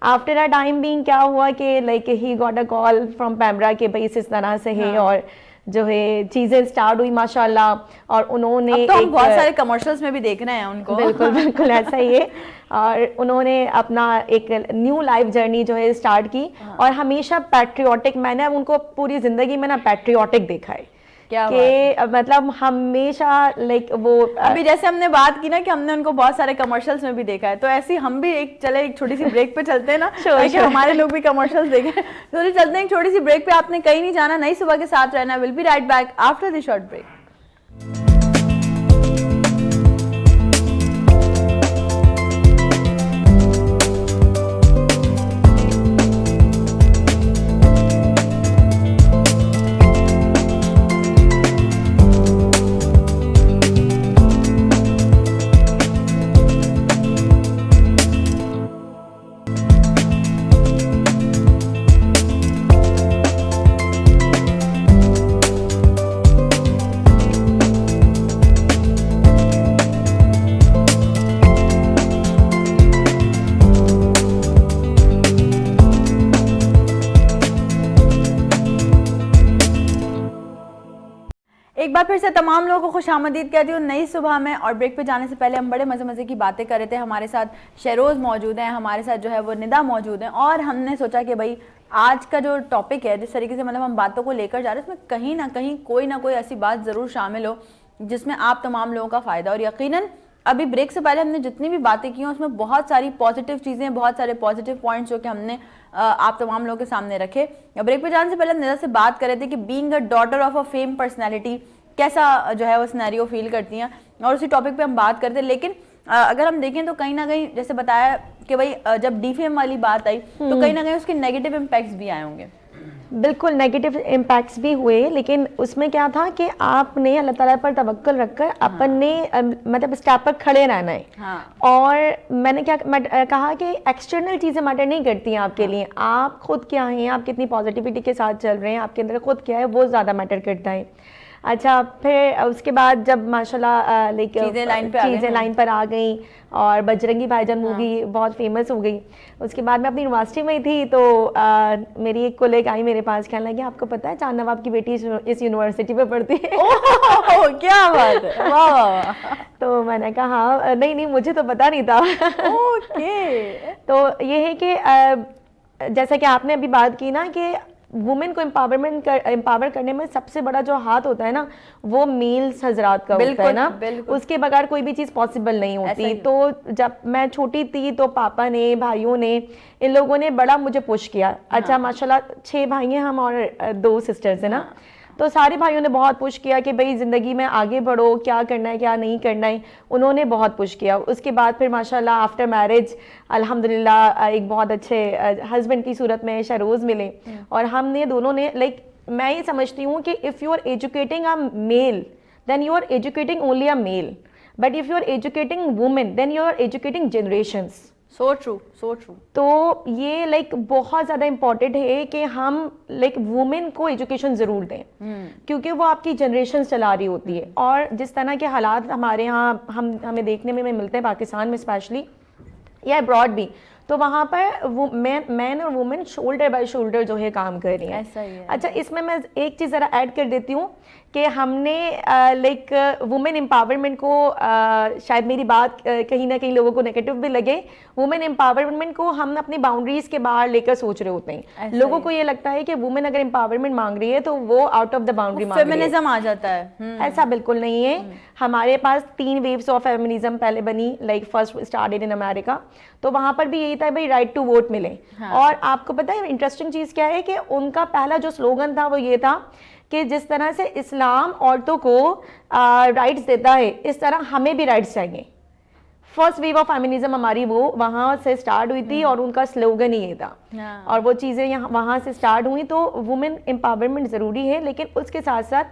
आफ्टर अ टाइम बीइंग क्या हुआ कि like he got a call from PEMRA के भाई इस तरह से है, और जो है चीज़ें स्टार्ट हुई माशाल्लाह, और उन्होंने अब तो हम बहुत सारे कमर्शियल्स में भी देख रहे हैं उनको। बिल्कुल बिल्कुल ऐसा ही है, और उन्होंने अपना एक न्यू लाइफ जर्नी जो है स्टार्ट की, और हमेशा पैट्रियोटिक, मैंने उनको पूरी ज़िंदगी में ना पैट्रियोटिक देखा है क्या कि मतलब हमेशा लाइक वो अभी जैसे हमने बात की ना कि हमने उनको बहुत सारे कमर्शियल्स में भी देखा है, तो ऐसे ही हम भी एक छोटी सी ब्रेक पे चलते हैं ना ताकि हमारे लोग भी कमर्शियल्स देखें। तो चलते हैं एक छोटी सी ब्रेक पे, आपने कहीं नहीं जाना, नई सुबह के साथ रहना। Will be right back after the short break. एक बार फिर से तमाम लोगों को खुशामदीद कहती हूँ नई सुबह में। और ब्रेक पे जाने से पहले हम बड़े मज़े की बातें कर रहे थे। हमारे साथ शहरोज़ मौजूद हैं, हमारे साथ जो है वो निदा मौजूद हैं, और हमने सोचा कि भाई आज का जो टॉपिक है, जिस तरीके से मतलब हम बातों को लेकर जा रहे हैं, उसमें कहीं ना कोई ऐसी बात ज़रूर शामिल हो जिसमें आप तमाम लोगों का फ़ायदा। और यकीनन अभी ब्रेक से पहले हमने जितनी भी बातें की हैं उसमें बहुत सारी पॉजिटिव चीज़ें, बहुत सारे पॉजिटिव पॉइंट्स जो कि हमने आप तमाम लोगों के सामने रखे। ब्रेक पे जाने से पहले हम निदा से बात कर रहे थे कि being a daughter of a fame personality कैसा जो है वो सिनेरियो फील करती हैं, और उसी टॉपिक पे हम बात करते हैं। लेकिन अगर हम देखें तो कहीं ना कहीं जैसे बताया कि भाई जब डीफेम वाली बात आई तो कहीं ना कहीं उसके नेगेटिव इम्पैक्ट्स भी आए होंगे। बिल्कुल नेगेटिव इम्पैक्ट्स भी हुए, लेकिन उसमें क्या था कि आपने अल्लाह ताला पर तवक्कुल रखकर अपने मतलब स्टेप पर खड़े रहना है। और मैंने क्या कहा कि एक्सटर्नल चीज़ें मैटर नहीं करती हैं आपके लिए, आप खुद क्या हैं, आप कितनी पॉजिटिविटी के साथ चल रहे हैं, आपके अंदर खुद क्या है, वो ज़्यादा मैटर करता है। अच्छा, फिर उसके बाद जब माशाल्लाह लाइक चीज़ें लाइन पर आ गई और बजरंगी भाईजान मूवी बहुत फेमस हो गई। उसके बाद मैं अपनी यूनिवर्सिटी में थी तो मेरी एक कोलेग आई मेरे पास, कहने लगी आपको पता है चांद नवाब की बेटी इस यूनिवर्सिटी में पढ़ती है। क्या बात है, वाह वाह। तो मैंने कहा नहीं मुझे तो पता नहीं था। ओके। तो ये है कि जैसा कि आपने अभी बात की ना कि वुमेन को एम्पावर करने में सबसे बड़ा जो हाथ होता है ना वो मेल्स हजरात का होता है ना, उसके बगैर कोई भी चीज़ पॉसिबल नहीं होती। तो जब मैं छोटी थी तो पापा ने, भाइयों ने, इन लोगों ने बड़ा मुझे पुश किया। अच्छा माशाल्लाह 6 भाई हैं हम और 2 सिस्टर्स है ना, तो सारे भाइयों ने बहुत पुश किया कि भाई ज़िंदगी में आगे बढ़ो, क्या करना है क्या नहीं करना है, उन्होंने बहुत पुश किया। उसके बाद फिर माशाल्लाह आफ्टर मैरिज अल्हम्दुलिल्लाह एक बहुत अच्छे हस्बैंड की सूरत में शहरोज़ मिले, और हमने दोनों ने लाइक मैं ये समझती हूँ कि if you are educating a male then you are educating only a male, but if you are educating women then you are educating generations. So true, so true. तो ये लाइक बहुत ज़्यादा इम्पॉर्टेंट है कि हम लाइक वुमेन को एजुकेशन ज़रूर दें, क्योंकि वो आपकी जनरेशन चला रही होती है। और जिस तरह के हालात हमारे यहाँ हमें देखने में मिलते हैं पाकिस्तान में स्पेशली या अब्रॉड भी, तो वहाँ पर मैन और वुमेन शोल्डर बाय शोल्डर जो है काम कर रही है। ऐसा ही है। अच्छा, इसमें मैं एक चीज़ ज़रा ऐड कर देती हूँ कि हमने लाइक वुमेन एम्पावरमेंट को शायद मेरी बात कहीं ना कहीं लोगों को नेगेटिव भी लगे, वुमेन एम्पावरमेंट को हम अपनी बाउंड्रीज के बाहर लेकर सोच रहे होते हैं। लोगों को ये लगता है कि वुमेन अगर एम्पावरमेंट मांग रही है तो वो आउट ऑफ द बाउंड्री मांग रही है, फेमिनिज्म आ जाता है। ऐसा बिल्कुल नहीं है। हमारे पास 3 वेव्स ऑफ फेमिनिज्म पहले बनी, like first started in America, तो वहां पर भी यही था भाई राइट टू वोट मिले। और आपको पता है इंटरेस्टिंग चीज क्या है कि उनका पहला जो स्लोगन था वो ये था कि जिस तरह से इस्लाम औरतों को राइट्स देता है इस तरह हमें भी राइट्स चाहिए। फर्स्ट वेव ऑफ फेमिनिज्म हमारी वो वहाँ से स्टार्ट हुई थी और उनका स्लोगन ही ये था। और वो चीज़ें यहाँ वहाँ से स्टार्ट हुई। तो वुमेन एम्पावरमेंट ज़रूरी है, लेकिन उसके साथ साथ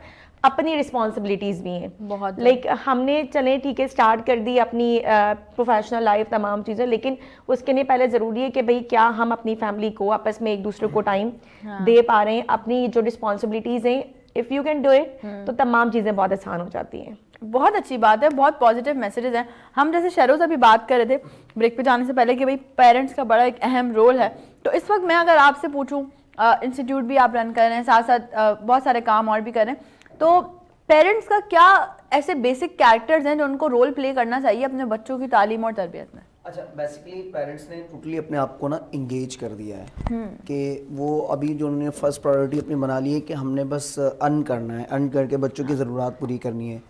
अपनी रिस्पॉन्सिबिलिटीज़ भी हैं बहुत। लाइक हमने चले ठीक है स्टार्ट कर दी अपनी प्रोफेशनल लाइफ तमाम चीज़ें, लेकिन उसके लिए पहले ज़रूरी है कि भाई क्या हम अपनी फैमिली को आपस में एक दूसरे को टाइम दे पा रहे हैं, अपनी जो रिस्पॉन्सिबिलिटीज़ हैं if you can do it तो तमाम चीज़ें बहुत आसान हो जाती हैं। बहुत अच्छी बात है, बहुत पॉजिटिव मैसेजेस हैं। हम जैसे शहरों से अभी बात कर रहे थे ब्रेक पे जाने से पहले कि भाई पेरेंट्स का बड़ा एक अहम रोल है। तो इस वक्त मैं अगर आपसे पूछूं, इंस्टीट्यूट भी आप रन कर रहे हैं, साथ साथ बहुत सारे काम और भी कर रहे हैं, तो पेरेंट्स का क्या ऐसे बेसिक कैरेक्टर्स हैं जो उनको रोल प्ले करना चाहिए अपने बच्चों की तालीम और तरबियत में? अच्छा, बेसिकली पेरेंट्स ने टोटली अपने आप को ना इंगेज कर दिया है कि वो अभी जो उन्होंने फर्स्ट प्रायोरिटी अपनी बना ली है कि हमने बस अर्न करना है, अर्न करके बच्चों की ज़रूरत पूरी करनी है।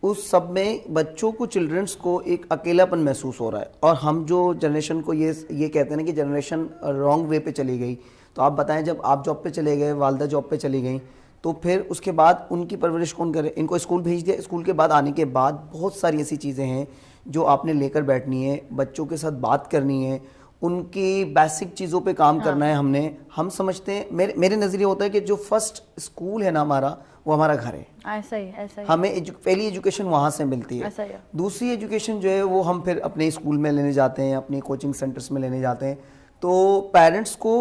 उस सब में बच्चों को, चिल्ड्रंस को एक अकेलापन महसूस हो रहा है। और हम जो जनरेशन को ये कहते हैं ना कि जनरेशन रॉन्ग वे पे चली गई, तो आप बताएं जब आप जॉब पे चले गए, वालदा जॉब पे चली गई, तो फिर उसके बाद उनकी परवरिश कौन करे? इनको स्कूल भेज दिया, स्कूल के बाद आने के बाद बहुत सारी ऐसी चीज़ें हैं जो आपने लेकर बैठनी है, बच्चों के साथ बात करनी है, उनकी बेसिक चीज़ों पे काम करना है हमने। हम समझते हैं, मेरे नज़रिए होता है कि जो फर्स्ट स्कूल है ना हमारा, वो हमारा घर है। ऐसा ही हमें पहली एजुकेशन वहाँ से मिलती है। ऐसा ही है। दूसरी एजुकेशन जो है वो हम फिर अपने स्कूल में लेने जाते हैं, अपने कोचिंग सेंटर्स में लेने जाते हैं। तो पेरेंट्स को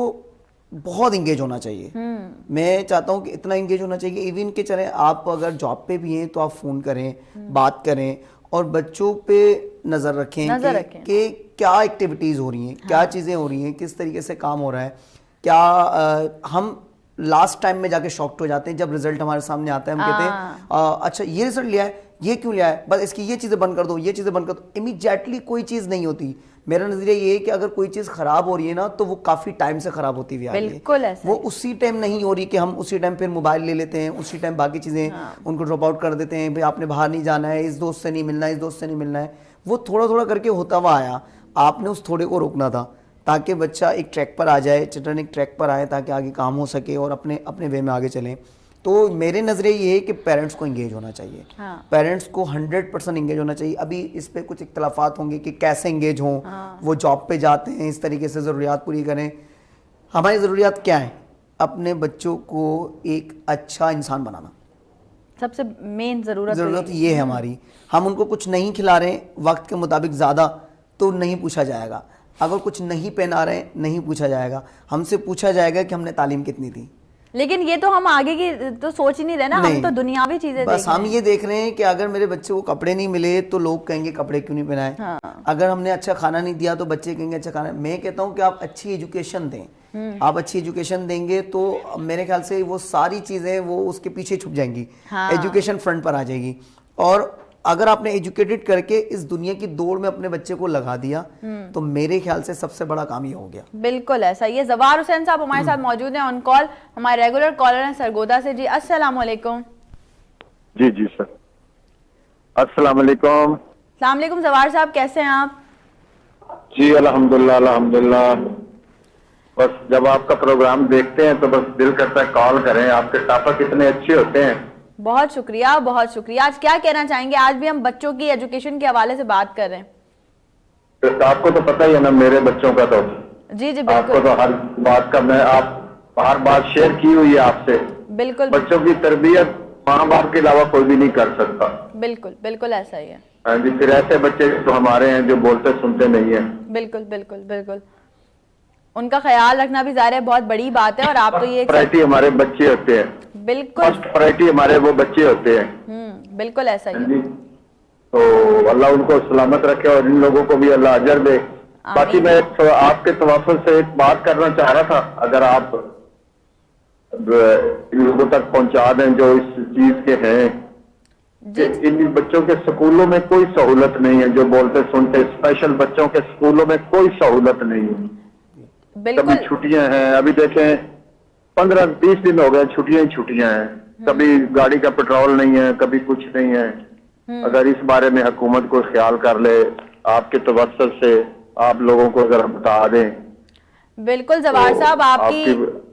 बहुत इंगेज होना चाहिए। मैं चाहता हूँ कि इतना इंगेज होना चाहिए, इवन के चले आप अगर जॉब पे भी हैं तो आप फ़ोन करें, बात करें और बच्चों पे नज़र रखें कि क्या एक्टिविटीज़ हो रही हैं, क्या चीज़ें हो रही हैं, किस तरीके से काम हो रहा है। क्या हम लास्ट टाइम में जाके शॉक्ड हो जाते हैं जब रिजल्ट हमारे सामने आता है। हम कहते हैं अच्छा ये रिजल्ट लिया है, ये क्यों लिया है, बस इसकी ये चीज़ें बंद कर दो, ये चीज़ें बंद कर दो। इमीडिएटली कोई चीज़ नहीं होती। मेरा नजरिया ये है कि अगर कोई चीज़ खराब हो रही है ना, तो वो काफ़ी टाइम से खराब होती हुई आ रही है। बिल्कुल ऐसा वो उसी टाइम नहीं हो रही कि हम उसी टाइम फिर मोबाइल ले लेते हैं, उसी टाइम बाकी चीज़ें उनको ड्रॉप आउट कर देते हैं। भाई आपने बाहर नहीं जाना है, इस दोस्त से नहीं मिलना है, इस दोस्त से नहीं मिलना है। वो थोड़ा थोड़ा करके होता हुआ आया, आपने उस थोड़े को रोकना था ताकि बच्चा एक ट्रैक पर आ जाए, चिल्ड्रन एक ट्रैक पर आए ताकि आगे काम हो सके और अपने अपने वे में आगे चलें। तो मेरे नज़रिए ये है कि पेरेंट्स को इंगेज होना चाहिए। पेरेंट्स को 100% इंगेज होना चाहिए। अभी इस पे कुछ इख्तलाफात होंगे कि कैसे इंगेज हों। वो जॉब पे जाते हैं, इस तरीके से ज़रूरियात पूरी करें। हमारी ज़रूरियात क्या है? अपने बच्चों को एक अच्छा इंसान बनाना, सबसे मेन ज़रूरत ये है हमारी। हम उनको कुछ नहीं खिला रहे वक्त के मुताबिक ज़्यादा, तो नहीं पूछा जाएगा। अगर कुछ नहीं पहना रहे, नहीं पूछा जाएगा। हमसे पूछा जाएगा कि हमने तालीम कितनी दी। लेकिन ये तो हम आगे की तो सोच ही नहीं रहे ना, हम तो दुनियावी चीजें बस हम ये देख रहे हैं कि अगर मेरे बच्चे को कपड़े नहीं मिले तो लोग कहेंगे कपड़े क्यों नहीं पहनाए। अगर हमने अच्छा खाना नहीं दिया तो बच्चे कहेंगे अच्छा खाना। मैं कहता हूँ कि आप अच्छी एजुकेशन दें। आप अच्छी एजुकेशन देंगे तो मेरे ख्याल से वो सारी चीजें वो उसके पीछे छुप जाएंगी। एजुकेशन फ्रंट पर आ जाएगी। और अगर आपने एजुकेटेड करके इस दुनिया की दौड़ में अपने बच्चे को लगा दिया तो मेरे ख्याल से सबसे बड़ा काम ये हो गया। बिल्कुल ऐसा। ये जवार हुसैन साहब हमारे साथ मौजूद हैं ऑन कॉल, हमारे रेगुलर कॉलर हैं सरगोदा से। जी अस्सलाम वालेकुम। जी जी सर, अस्सलाम वालेकुम। अस्सलाम वालेकुम जवार साहब, कैसे हैं आप? जी अल्हम्दुलिल्लाह अल्हम्दुलिल्लाह। बस जब आपका प्रोग्राम देखते हैं तो बस दिल करता है कॉल करें। आपके टॉपिक इतने अच्छे होते हैं। बहुत शुक्रिया, बहुत शुक्रिया। आज क्या कहना चाहेंगे? आज भी हम बच्चों की एजुकेशन के हवाले से बात कर रहे हैं। तो आपको तो पता ही है ना मेरे बच्चों का, तो जी जी आपको बिल्कुल। तो हर बात का मैं आप हर बात शेयर की हुई है आपसे। बिल्कुल बच्चों की तरबियत माँ बाप के अलावा कोई भी नहीं कर सकता। बिल्कुल बिल्कुल ऐसा ही है। हाँ जी, फिर ऐसे बच्चे तो हमारे हैं जो बोलते सुनते नहीं है। बिल्कुल बिल्कुल बिल्कुल, उनका ख्याल रखना भी ज़ाहिर है बहुत बड़ी बात है। और आप तो ये प्रायोरिटी हमारे बच्चे होते हैं। बिल्कुल फर्स्ट प्रायोरिटी हमारे वो बच्चे होते हैं। बिल्कुल ऐसा ही हाँ है। जी, तो अल्लाह उनको सलामत रखे और इन लोगों को भी अल्लाह अजर दे। बाकी मैं तो आपके तवफ़ुल से एक बात करना चाह रहा था, अगर आप इन लोगों तक पहुंचा दें जो इस चीज के हैं कि इन बच्चों के स्कूलों में कोई सहूलत नहीं है। जो बोलते सुनते स्पेशल बच्चों के स्कूलों में कोई सहूलत नहीं है। बिल्कुल कभी छुट्टियां हैं, अभी देखें 15-20 दिन हो गए, छुट्टियां ही छुट्टियां हैं। कभी गाड़ी का पेट्रोल नहीं है, कभी कुछ नहीं है। अगर इस बारे में हुकूमत को ख्याल कर ले, आपके तवज्जुह से आप लोगों को अगर बता दें। बिल्कुल जवार तो साहब,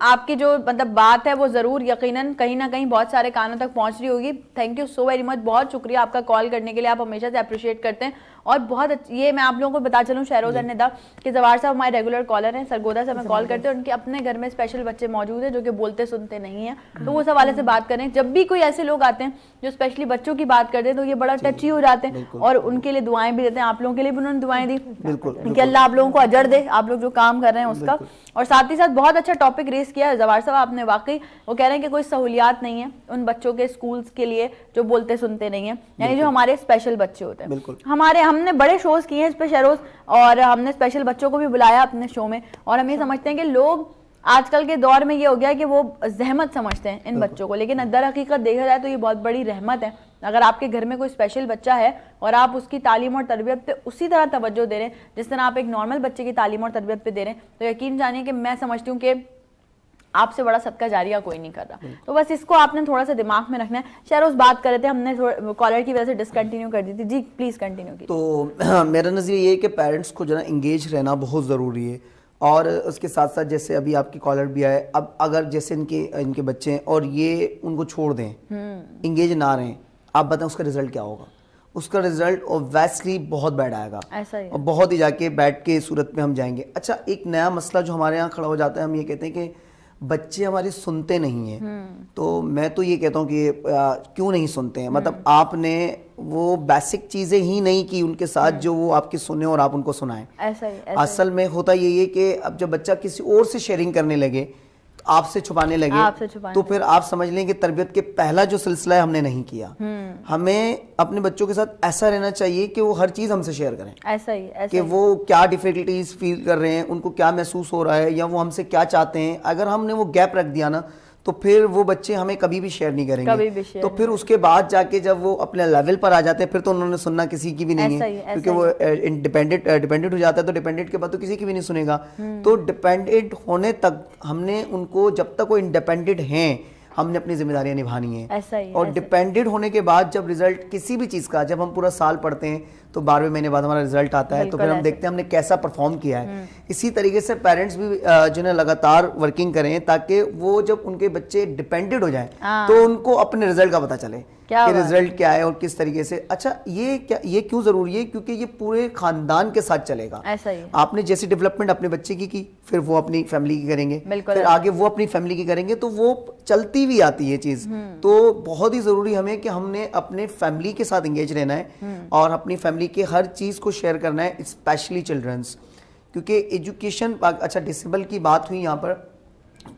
आपकी जो मतलब बात है वो जरूर यकीनन कहीं ना कहीं बहुत सारे कानों तक पहुंच रही होगी। Thank you so very much, बहुत शुक्रिया आपका कॉल करने के लिए। आप हमेशा से अप्रिशिएट करते हैं और बहुत ये मैं आप लोगों को बता चलूँ शहरोज और निदा कि जवार साहब हमारे रेगुलर कॉलर हैं, सरगोदा से हमें कॉल करते हैं, उनके अपने घर में स्पेशल बच्चे मौजूद हैं जो कि बोलते सुनते नहीं हैं, तो वो उस हवाले से बात करें। जब भी कोई ऐसे लोग आते हैं जो स्पेशली बच्चों की बात करते हैं तो ये बड़ा टची हो जाते हैं और उनके लिए दुआएं भी देते हैं। आप लोगों के लिए भी उन्होंने दुआएं दी कि अल्लाह आप लोगों को अजर दे, आप लोग जो काम कर रहे हैं उसका। और साथ ही साथ बहुत अच्छा टॉपिक रेस किया है जवार साहब आपने, वाकई वो कह रहे हैं कि कोई सहूलियात नहीं है उन बच्चों के स्कूल्स के लिए जो बोलते सुनते नहीं है, यानी जो हमारे स्पेशल बच्चे होते हैं। हमने बड़े शोज किए हैं इस पे शहरोज, और हमने स्पेशल बच्चों को भी बुलाया अपने शो में, और हम ये समझते हैं कि लोग आजकल के दौर में ये हो गया है कि वो जहमत समझते हैं इन बच्चों को, लेकिन दर हकीकत देखा जाए तो ये बहुत बड़ी रहमत है। अगर आपके घर में कोई स्पेशल बच्चा है और आप उसकी तालीम और तरबियत पे उसी तरह तवज्जो दे रहे हैं जिस तरह आप एक नॉर्मल बच्चे की तालीम और तरबियत पे दे रहे हैं, तो यकीन जानिए कि मैं समझती हूँ कि आपसे बड़ा सदका जारिया कोई नहीं कर रहा। तो बस इसको आपने थोड़ा सा दिमाग में रखना है। शहरोज बात कर रहे थे, हमने कॉलर की वजह से डिसकंटिन्यू कर दी थी। जी प्लीज कंटिन्यू कीजिए। तो मेरा नज़रिया ये है कि पेरेंट्स को जो है इंगेज रहना बहुत ज़रूरी है, और उसके साथ साथ जैसे अभी आपकी कॉलर भी आए, अब अगर जैसे इनके बच्चे हैं और ये उनको छोड़ दें, इंगेज ना रहें, आप बताएं उसका रिजल्ट क्या होगा? उसका रिजल्ट ऑब्वियसली बहुत बैड आएगा, ऐसा ही और बहुत ही जाके बैड के सूरत में हम जाएंगे। अच्छा, एक नया मसला जो हमारे यहाँ खड़ा हो जाता है, हम ये कहते हैं कि बच्चे हमारे सुनते नहीं हैं। तो मैं तो ये कहता हूँ कि क्यों नहीं सुनते हैं, मतलब आपने वो बेसिक चीजें ही नहीं की उनके साथ जो वो आपकी सुने और आप उनको सुनाएं। ऐसा ही असल में होता यही है कि अब जब बच्चा किसी और से शेयरिंग करने लगे, आपसे छुपाने लगे, तो फिर आप समझ लें कि तरबियत के पहला जो सिलसिला है हमने नहीं किया। हमें अपने बच्चों के साथ ऐसा रहना चाहिए कि वो हर चीज हमसे शेयर करें, ऐसा कि वो क्या डिफिकल्टीज फील कर रहे हैं, उनको क्या महसूस हो रहा है, या वो हमसे क्या चाहते हैं। अगर हमने वो गैप रख दिया ना, तो फिर वो बच्चे हमें कभी भी शेयर नहीं करेंगे। तो फिर उसके बाद जाके जब वो अपने लेवल पर आ जाते हैं, फिर तो उन्होंने सुनना किसी की भी नहीं है, क्योंकि वो डिपेंडेंट हो जाता है। तो डिपेंडेंट के बाद तो किसी की भी नहीं सुनेगा। तो डिपेंडेंट होने तक हमने उनको, जब तक वो इंडिपेंडेंट हैं, हमने अपनी जिम्मेदारियां निभानी है। और डिपेंडेंट होने के बाद जब रिजल्ट किसी भी चीज का, जब हम पूरा साल पढ़ते हैं तो 12वें महीने बाद हमारा रिजल्ट आता है, तो फिर हम देखते हैं हमने कैसा परफॉर्म किया है। इसी तरीके से पेरेंट्स भी जो है लगातार वर्किंग करें, ताकि वो जब उनके बच्चे डिपेंडेंट हो जाएं तो उनको अपने रिजल्ट का पता चले कि रिजल्ट क्या है और किस तरीके से। अच्छा, ये क्यों जरूरी है? क्योंकि ये पूरे खानदान के साथ चलेगा। ऐसा ही आपने जैसी डेवलपमेंट अपने बच्चे की, फिर वो अपनी फैमिली की करेंगे, फिर आगे वो अपनी फैमिली की करेंगे, तो वो चलती भी आती है चीज। तो बहुत ही जरूरी हमें कि हमने अपने फैमिली के साथ एंगेज रहना है और अपनी फैमिली के हर चीज को शेयर करना है, स्पेशली चिल्ड्रंस। क्योंकि एजुकेशन, अच्छा डिसेबल की बात हुई यहाँ पर,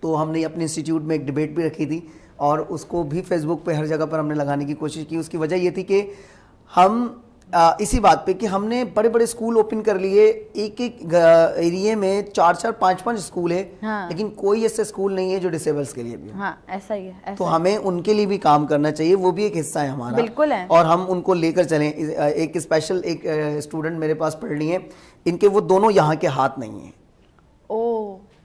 तो हमने अपने इंस्टीट्यूट में एक डिबेट भी रखी थी और उसको भी फेसबुक पे हर जगह पर हमने लगाने की कोशिश की। उसकी वजह ये थी कि हम इसी बात पे कि हमने बड़े बड़े स्कूल ओपन कर लिए, एक एरिया में 4-4, 5-5 स्कूल है, लेकिन कोई ऐसे स्कूल नहीं है जो डिसेबल्स के लिए भी है। ऐसा ही है। तो हमें उनके लिए भी काम करना चाहिए, वो भी एक हिस्सा है हमारा। बिल्कुल है। और हम उनको लेकर चलें। एक स्पेशल एक स्टूडेंट मेरे पास पढ़ रही है, इनके वो दोनों यहाँ के हाथ नहीं है।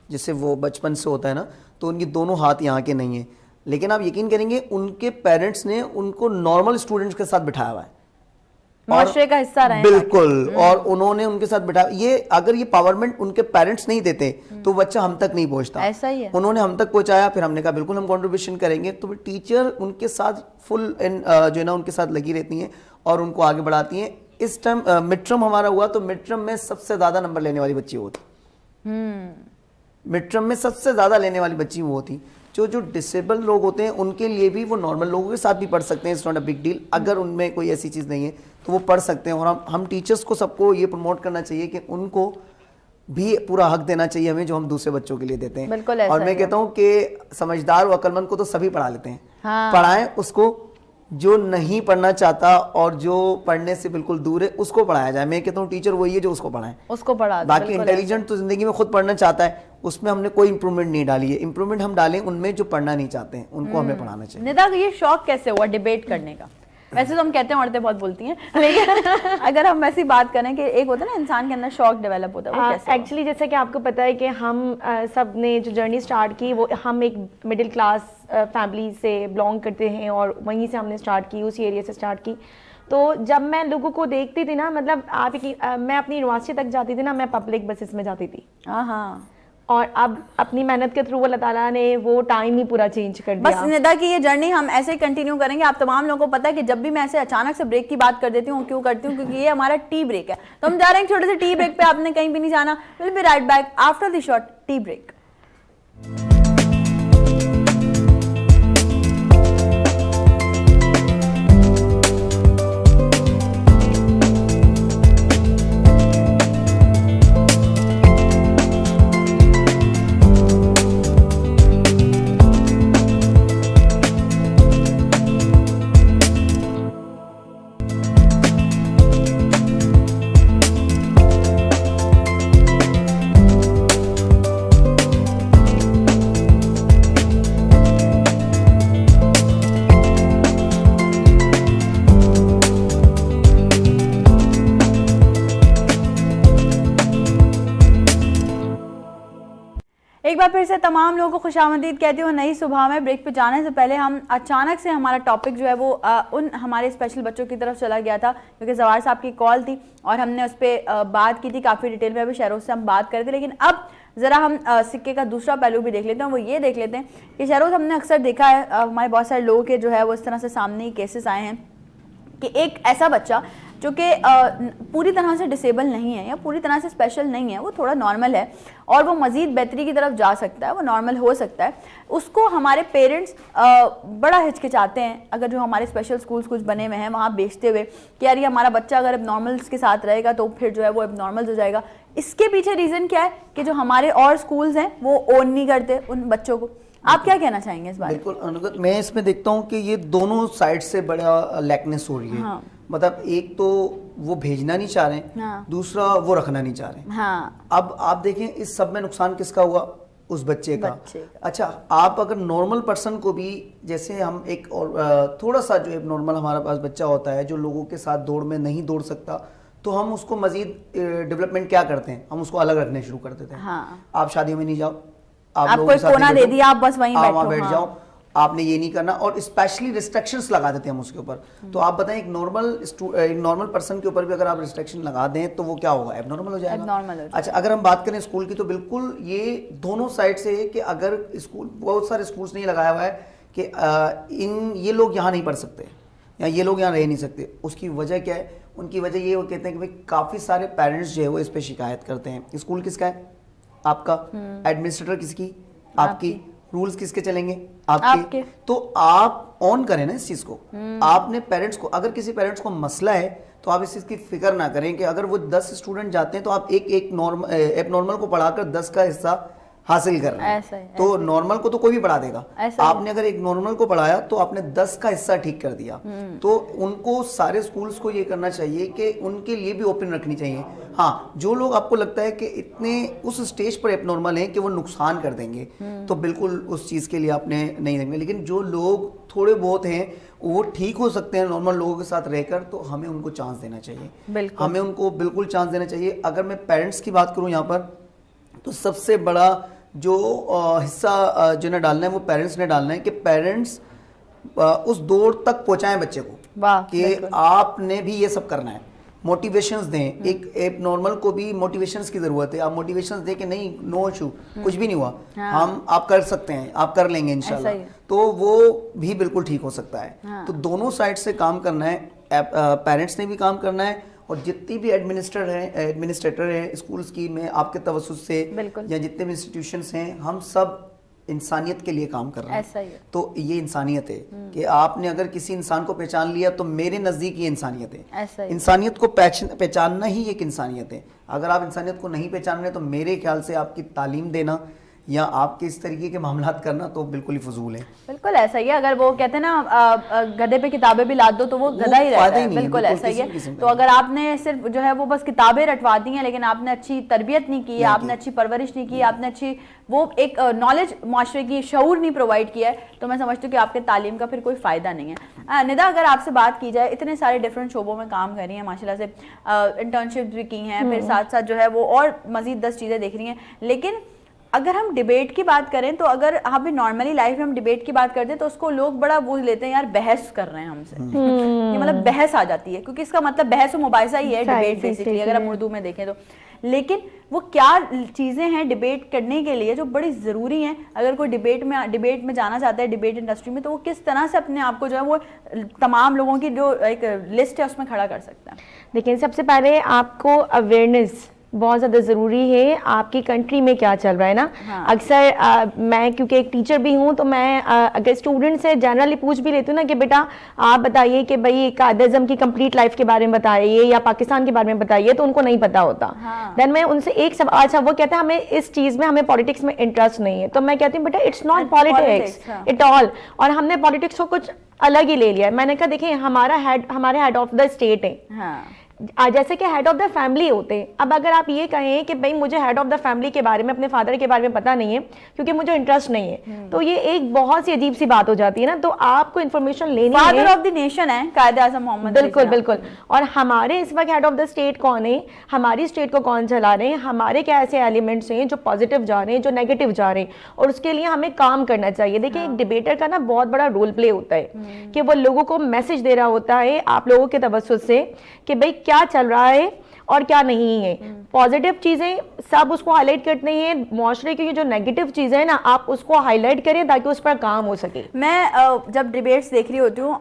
जिससे वो बचपन से होता है ना, तो उनके दोनों हाथ यहाँ के नहीं है, लेकिन आप यकीन करेंगे उनके पेरेंट्स ने उनको नॉर्मल स्टूडेंट्स के साथ बिठाया हुआ है, माशरे का हिस्सा रहे। बिल्कुल। और उन्होंने उनके साथ बिठाया। ये अगर ये पावरमेंट उनके पेरेंट्स नहीं देते तो बच्चा हम तक नहीं पहुंचता। ऐसा ही है। उन्होंने हम तक पहुंचाया, फिर हमने कहा बिल्कुल हम कंट्रीब्यूशन करेंगे। तो टीचर उनके साथ फुल जो है ना उनके साथ लगी रहती हैं और उनको आगे बढ़ाती हैं। इस टाइम मिड टर्म हमारा हुआ, तो मिड टर्म में सबसे ज्यादा नंबर लेने वाली बच्ची वो थी। मिड टर्म में सबसे ज्यादा लेने वाली बच्ची वो थी। जो डिसेबल लोग होते हैं उनके लिए भी वो नॉर्मल लोगों के साथ भी पढ़ सकते हैं, it's not a big deal. अगर उनमें कोई ऐसी चीज़ नहीं है तो वो पढ़ सकते हैं। और हम टीचर्स को सबको ये प्रमोट करना चाहिए कि उनको भी पूरा हक देना चाहिए हमें, जो हम दूसरे बच्चों के लिए देते हैं। और मैं कहता हूँ कि समझदार व अक्लमंद को तो सभी पढ़ा लेते हैं। पढ़ाएं उसको, जो नहीं पढ़ना चाहता और जो पढ़ने से बिल्कुल दूर है उसको पढ़ाया जाए। मैं कहता हूँ टीचर वही है जो उसको पढ़ाए, उसको पढ़ा। बाकी इंटेलिजेंट तो जिंदगी में खुद पढ़ना चाहता है, उसमें हमने कोई इंप्रूवमेंट नहीं डाली है। इंप्रूवमेंट हम डालें उनमें जो पढ़ना नहीं चाहते हैं, उनको हमें पढ़ाना चाहिए। निदा, ये शौक कैसे हुआ डिबेट करने का? वैसे तो हम कहते हैं औरतें बहुत बोलती हैं, लेकिन अगर हम ऐसी बात करें कि एक होता है ना इंसान के अंदर शौक डेवलप होता है, वो कैसे? एक्चुअली जैसे कि आपको पता है कि हम सब ने जो जर्नी स्टार्ट की, वो हम एक मिडिल क्लास फैमिली से बिलोंग करते हैं और वहीं से हमने स्टार्ट की, उसी एरिया से स्टार्ट की। तो जब मैं लोगों को देखती थी ना, मतलब मैं अपनी यूनिवर्सिटी तक जाती थी ना, मैं पब्लिक बसेस में जाती थी। और अब अपनी मेहनत के थ्रू अल्लाह ताला ने वो टाइम ही पूरा चेंज कर दिया। बस निदा की ये जर्नी हम ऐसे ही कंटिन्यू करेंगे। आप तमाम लोगों को पता है कि जब भी मैं ऐसे अचानक से ब्रेक की बात कर देती हूँ, क्यों करती हूँ, क्योंकि ये हमारा टी ब्रेक है। तो हम जा रहे हैं छोटे से टी ब्रेक पे, आपने कहीं भी नहीं जाना। Will be right back after the short tea break. एक बार फिर से तमाम लोगों को खुशामदीद कहती हूँ नई सुबह में। ब्रेक पे जाने से पहले हम अचानक से हमारा टॉपिक जो है वो उन हमारे स्पेशल बच्चों की तरफ चला गया था, क्योंकि जवार साहब की कॉल थी और हमने उस पर बात की थी काफ़ी डिटेल में। अभी शहरोज से हम बात कर रहे थे, लेकिन अब ज़रा हम सिक्के का दूसरा पहलू भी देख लेते हैं। वो ये देख लेते हैं कि शहरोज, हमने अक्सर देखा है हमारे बहुत सारे लोगों के जो है वो इस तरह से सामने केसेस आए हैं कि एक ऐसा बच्चा जो कि पूरी तरह से डिसेबल नहीं है या पूरी तरह से स्पेशल नहीं है, वो थोड़ा नॉर्मल है और वो मज़ीद बेहतरी की तरफ जा सकता है, वो नॉर्मल हो सकता है। उसको हमारे पेरेंट्स बड़ा हिचकिचाते हैं अगर जो हमारे स्पेशल स्कूल्स कुछ बने हुए हैं वहाँ बेचते हुए कि यार ये हमारा बच्चा अगर अब नॉर्मल्स के साथ रहेगा तो फिर जो है वो अब नॉर्मल हो जाएगा। इसके पीछे रीज़न क्या है कि जो हमारे और स्कूल्स हैं वो ओन नहीं करते उन बच्चों को। आप क्या कहना चाहेंगे इस बारे में? बिल्कुल अनुगत, मैं इसमें देखता हूँ कि ये दोनों साइड से बड़ा लैकनेस हो रही है। हाँ। मतलब एक तो वो भेजना नहीं चाह रहे हैं, हाँ। दूसरा वो रखना नहीं चाह रहे हैं। हाँ। अब आप देखें इस सब में नुकसान किसका हुआ? उस बच्चे का। अच्छा, आप अगर नॉर्मल पर्सन को भी, जैसे हम एक और थोड़ा सा जो नॉर्मल हमारे पास बच्चा होता है जो लोगों के साथ दौड़ में नहीं दौड़ सकता, तो हम उसको मजीद डेवलपमेंट क्या करते हैं, हम उसको अलग रखने शुरू कर देते हैं। हाँ। आप शादियों में नहीं जाओ, आपको एक कोना दे दिया, आप बस वहीं बैठो, बैठ जाओ, आपने ये नहीं करना, और स्पेशली रिस्ट्रिक्शंस लगा देते हैं हम उसके ऊपर। तो आप बताएं एक नॉर्मल पर्सन के ऊपर भी अगर आप रिस्ट्रिक्शन लगा दें तो वो क्या होगा? एबनॉर्मल हो जाएगा। अच्छा, अगर हम बात करें स्कूल की तो बिल्कुल ये दोनों साइड से है कि अगर स्कूल, बहुत सारे स्कूल्स ने लगाया हुआ है कि ये लोग यहाँ नहीं पढ़ सकते या ये लोग यहाँ रह नहीं सकते। उसकी वजह क्या है? उनकी वजह ये, वो कहते हैं कि भाई काफ़ी सारे पेरेंट्स जो है वो इस पर शिकायत करते हैं। स्कूल किसका है? आपका। एडमिनिस्ट्रेटर किसकी? आपकी। रूल्स किसके चलेंगे? आपके। तो आप ऑन करें ना इस चीज को। आपने पेरेंट्स को, अगर किसी पेरेंट्स को मसला है तो आप इस चीज की फिक्र ना करें कि अगर वो 10 स्टूडेंट जाते हैं तो आप एक एबनॉर्मल को पढ़ाकर 10 का हिस्सा हासिल कर रहे हैं। तो नॉर्मल को तो कोई भी पढ़ा देगा। आपने अगर एक नॉर्मल को पढ़ाया तो आपने 10 का हिस्सा ठीक कर दिया। तो उनको, सारे स्कूल्स को ये करना चाहिए कि उनके लिए भी ओपन रखनी चाहिए। हाँ, जो लोग आपको लगता है कि इतने उस स्टेज पर एबनॉर्मल हैं कि वो नुकसान कर देंगे, तो बिल्कुल उस चीज़ के लिए आपने नहीं देंगे। लेकिन जो लोग थोड़े बहुत हैं वो ठीक हो सकते हैं नॉर्मल लोगों के साथ रहकर, तो हमें उनको चांस देना चाहिए। हमें उनको बिल्कुल चांस देना चाहिए। अगर मैं पेरेंट्स की बात करूँ यहाँ पर, तो सबसे बड़ा जो हिस्सा जिन्हें डालना है वो पेरेंट्स ने डालना है कि पेरेंट्स उस दौड़ तक पहुंचाएं बच्चे को कि आपने भी ये सब करना है। मोटिवेशंस दें। एक एबनॉर्मल को भी मोटिवेशंस की जरूरत है। आप मोटिवेशंस दें कि नहीं, नो इशू, कुछ भी नहीं हुआ, आप कर सकते हैं, आप कर लेंगे इंशाल्लाह, तो वो भी बिल्कुल ठीक हो सकता है। तो दोनों साइड से काम करना है, पेरेंट्स ने भी काम करना है और जितनी भी एडमिनिस्ट्रेटर हैं स्कूल्स की, में आपके तवज्जुह से या जितने भी इंस्टीट्यूशंस हैं, हम सब इंसानियत के लिए काम कर रहे हैं। ऐसा ही है। तो ये इंसानियत है कि आपने अगर किसी इंसान को पहचान लिया तो मेरे नज़दीक ये इंसानियत है। ऐसा ही। इंसानियत को पहचानना ही एक इंसानियत है। अगर आप इंसानियत को नहीं पहचान रहे तो मेरे ख्याल से आपकी तालीम देना या आपके इस तरीके के मामलात करना तो बिल्कुल ही फजूल है। बिल्कुल ऐसा ही है। अगर वो कहते हैं ना गधे पे किताबें भी लाद दो तो वो गधा ही रहता है। बिल्कुल ऐसा ही है। तो अगर आपने सिर्फ जो है वो बस किताबें रटवा दी हैं लेकिन आपने अच्छी तरबियत नहीं की, आपने अच्छी परवरिश नहीं की, आपने अच्छी वो एक नॉलेज माशरे की शऊर नहीं प्रोवाइड किया है, तो मैं समझती हूँ कि आपके तालीम का फिर कोई फ़ायदा नहीं है। निदा, अगर आपसे बात की जाए, इतने सारे डिफरेंट शोबों में काम कर रही हैं माशाल्लाह से, इंटर्नशिप भी की हैं, फिर साथ साथ जो है वो और मज़ीद 10 चीज़ें देख रही हैं, लेकिन अगर हम डिबेट की बात करें तो अगर हम नॉर्मली लाइफ में हम डिबेट की बात करते हैं तो उसको लोग बड़ा बोझ लेते हैं, यार बहस कर रहे हैं हमसे, ये मतलब बहस आ जाती है, क्योंकि इसका मतलब बहस और मुबाहिसा ही है डिबेट बेसिकली, अगर हम उर्दू में देखें तो। लेकिन वो क्या चीज़ें हैं डिबेट करने के लिए जो बड़ी ज़रूरी हैं। अगर कोई डिबेट में जाना चाहता है डिबेट इंडस्ट्री में, तो वो किस तरह से अपने आप को जो है वो तमाम लोगों की जो एक लिस्ट है उसमें खड़ा कर सकता है? देखिए, सबसे पहले आपको अवेयरनेस बहुत ज़्यादा ज़रूरी है, आपकी कंट्री में क्या चल रहा है ना। हाँ। अक्सर मैं क्योंकि एक टीचर भी हूँ, तो मैं अगर स्टूडेंट से जनरली पूछ भी लेती हूँ ना कि बेटा आप बताइए कि भाई कायद-ए-आज़म की कंप्लीट लाइफ के बारे में बताइए या पाकिस्तान के बारे में बताइए, तो उनको नहीं पता होता। हाँ। देन मैं उनसे एक सब अच्छा वो कहते हैं हमें इस चीज़ में, हमें पॉलिटिक्स में इंटरेस्ट नहीं है, तो मैं कहती हूँ बेटा इट्स नॉट पॉलिटिक्स हाँ। इट ऑल, और हमने पॉलिटिक्स को कुछ अलग ही ले लिया है। मैंने कहा देखिए हमारे हेड ऑफ द स्टेट है, हाँ। जैसे कि हेड ऑफ द फैमिली होते हैं। अब अगर आप ये कहें कि भाई मुझे हेड ऑफ द फैमिली के बारे में, अपने फादर के बारे में पता नहीं है क्योंकि मुझे इंटरेस्ट नहीं है, तो ये एक बहुत सी अजीब सी बात हो जाती है ना। तो आपको इन्फॉर्मेशन लेनी है। फादर ऑफ द नेशन है कायद-ए-आज़म मोहम्मद अली बिल्कुल जिन्ना। बिल्कुल। और हमारे इस वक्त हेड ऑफ द स्टेट कौन है, हमारी स्टेट को कौन चला रहे हैं, हमारे क्या ऐसे एलिमेंट्स हैं जो पॉजिटिव जा रहे हैं, जो नेगेटिव जा रहे हैं, और उसके लिए हमें काम करना चाहिए। देखिए एक डिबेटर का ना बहुत बड़ा रोल प्ले होता है कि वो लोगों को मैसेज दे रहा होता है आप लोगों के तवज्जुह से कि भाई क्या चल रहा है और क्या नहीं है। पॉजिटिव चीजें सब उसको हाईलाइट करते हैं, मुआशरे की जो नेगेटिव चीजें हैं ना आप उसको हाईलाइट करें ताकि उस पर काम हो सके। मैं जब डिबेट्स देख रही होती हूँ,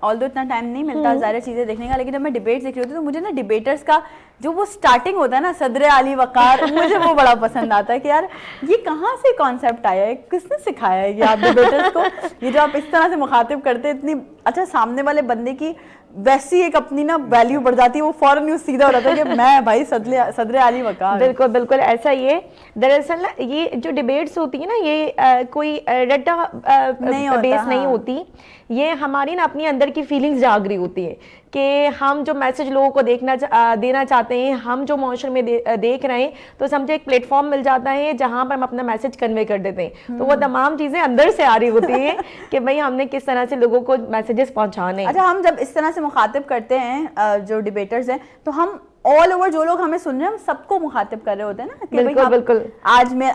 ऑल्दो इतना टाइम नहीं मिलता ज़्यादा चीज़ें देखने का, लेकिन जब मैं डिबेट्स देख रही होती हूँ तो मुझे ना डिबेटर्स का जो वो स्टार्टिंग होता है ना, सदर अली वकार, मुझे वो बड़ा पसंद आता है कि यार ये कहाँ से कॉन्सेप्ट आया है, किसने सिखाया है ये आप डिबेटर्स को, ये जो आप इस तरह से मुखातिब करते हैं इतनी अच्छा, सामने वाले बंदे की वैसी एक अपनी ना वैल्यू बढ़ जाती है, वो फौरन न्यूज़ सीधा हो जाता है कि मैं भाई सदर अली वकार। बिल्कुल बिल्कुल ऐसा ही है। दरअसल ना ये जो डिबेट्स होती है ना ये कोई रट्टा बेस नहीं होती, ये हमारी ना अपनी अंदर की फीलिंग्स जाग रही होती है कि हम जो मैसेज लोगों को देना चाहते हैं, हम जो मुआशरे में देख रहे हैं, तो समझे एक प्लेटफॉर्म मिल जाता है जहां पर हम अपना मैसेज कन्वे कर देते हैं। तो वो तमाम चीजें अंदर से आ रही होती हैं कि भाई हमने किस तरह से लोगों को मैसेजेस पहुंचाने। अच्छा, हम जब इस तरह से मुखातिब करते हैं जो डिबेटर्स हैं, तो हम ऑल ओवर जो लोग हमें सुन रहे हैं हम सबको मुखातिब कर रहे होते हैं ना कि बिल्कुल, भाई बिल्कुल।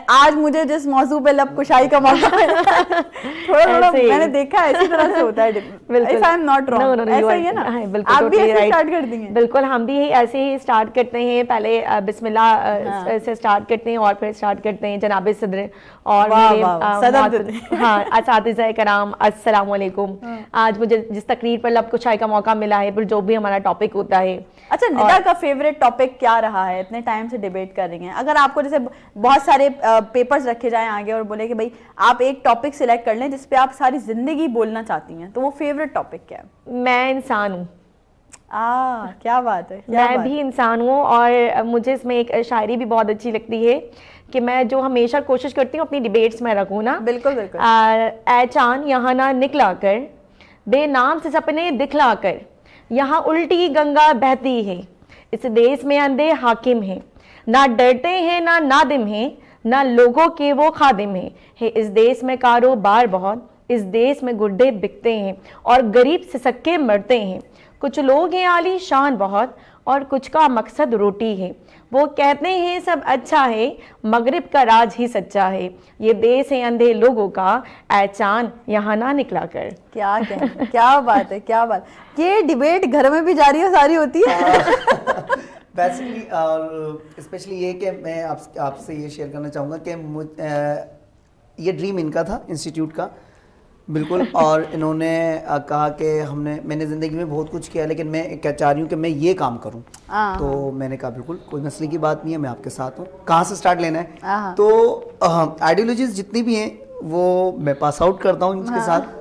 आज मुझे जिस मौजू पे लब कुशाई का मौका मिला थोड़ा मैंने देखा है इसी तरह से होता है। If I am not wrong ऐसा ही है ना? आप भी ऐसे स्टार्ट कर देंगे? बिल्कुल, हम भी ऐसे ही स्टार्ट करते हैं। पहले बिस्मिल्लाह से स्टार्ट करते हैं और फिर स्टार्ट करते हैं जनाबे सदर और हाँ असातिज़ा कराम, अस्सलाम वालेकुम। आज मुझे जिस तकरीर पर लब कुशाई का मौका मिला है, फिर जो भी हमारा टॉपिक होता है। अच्छा, निदा का फेवरेट टॉपिक क्या रहा है? इतने टाइम से डिबेट कर रही हैं, अगर आपको जैसे बहुत सारे पेपर्स रखे जाएं आगे और बोले कि भाई आप एक टॉपिक सिलेक्ट कर लें जिस पे आप सारी जिंदगी बोलना चाहती हैं, तो वो फेवरेट टॉपिक क्या है? मैं इंसान हूँ। क्या बात है, मैं भी इंसान हूँ और मुझे इसमें एक शायरी भी बहुत अच्छी लगती है कि मैं जो हमेशा कोशिश करती हूँ अपनी डिबेट्स में रखूँ ना। बिल्कुल बिल्कुल। ऐ चांद यहाँ ना निकला कर, बेनाम से सपने दिखला कर, यहाँ उल्टी गंगा बहती है, इस देश में अंधे हाकिम हैं, ना डरते हैं ना नादिम हैं, ना लोगों के वो खादिम हैं, है इस देश में कारोबार बहुत, इस देश में गुड्डे बिकते हैं और गरीब से सक्के मरते हैं, कुछ लोग हैं आली शान बहुत और कुछ का मकसद रोटी है, वो कहते हैं सब अच्छा है मगरिब का राज ही सच्चा है, ये देश है अंधे लोगों का, ऐ चांद यहाँ ना निकला कर। क्या कहना, क्या बात है, क्या बात। ये डिबेट घर में भी जारी सारी होती है। बेसिकली स्पेशली ये कि मैं आपसे ये शेयर करना चाहूँगा कि ये ड्रीम इनका था इंस्टीट्यूट का, बिल्कुल। और इन्होंने कहा कि मैंने ज़िंदगी में बहुत कुछ किया, लेकिन मैं क्या चाह रही हूँ कि मैं ये काम करूँ। तो मैंने कहा बिल्कुल कोई मसले की बात नहीं है, मैं आपके साथ हूँ। कहाँ से स्टार्ट लेना है? तो आइडियोलॉजीज जितनी भी हैं वो मैं पास आउट करता हूँ इनके साथ,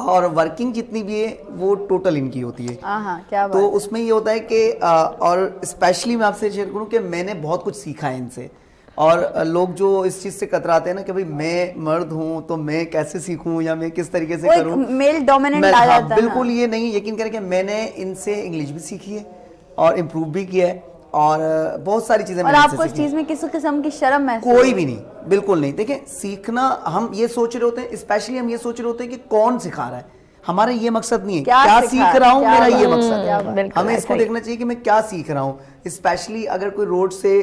और वर्किंग जितनी भी है वो टोटल इनकी होती है। क्या बात। तो उसमें ये होता है कि और स्पेशली मैं आपसे शेयर करूँ कि मैंने बहुत कुछ सीखा है इनसे। और लोग जो इस चीज से कतराते हैं ना कि भाई मैं मर्द हूँ तो मैं कैसे सीखूं या मैं किस तरीके से करूं, मेल डोमिनेंट आ जाता है। बिल्कुल ये नहीं, यकीन करें कि मैंने इनसे इंग्लिश भी सीखी है और इम्प्रूव भी किया है और बहुत सारी चीजें। और आपको इस चीज में किसी किस्म की शर्म महसूस? कोई भी नहीं, बिल्कुल नहीं। देखिए सीखना, हम ये सोच रहे होते हैं, स्पेशली हम ये सोच रहे होते हैं कि कौन सिखा रहा है, हमारा ये मकसद नहीं है क्या सीख रहा हूँ, मेरा ये मकसद है। हमें इसको देखना चाहिए कि मैं क्या सीख रहा हूँ। स्पेशली अगर कोई रोड से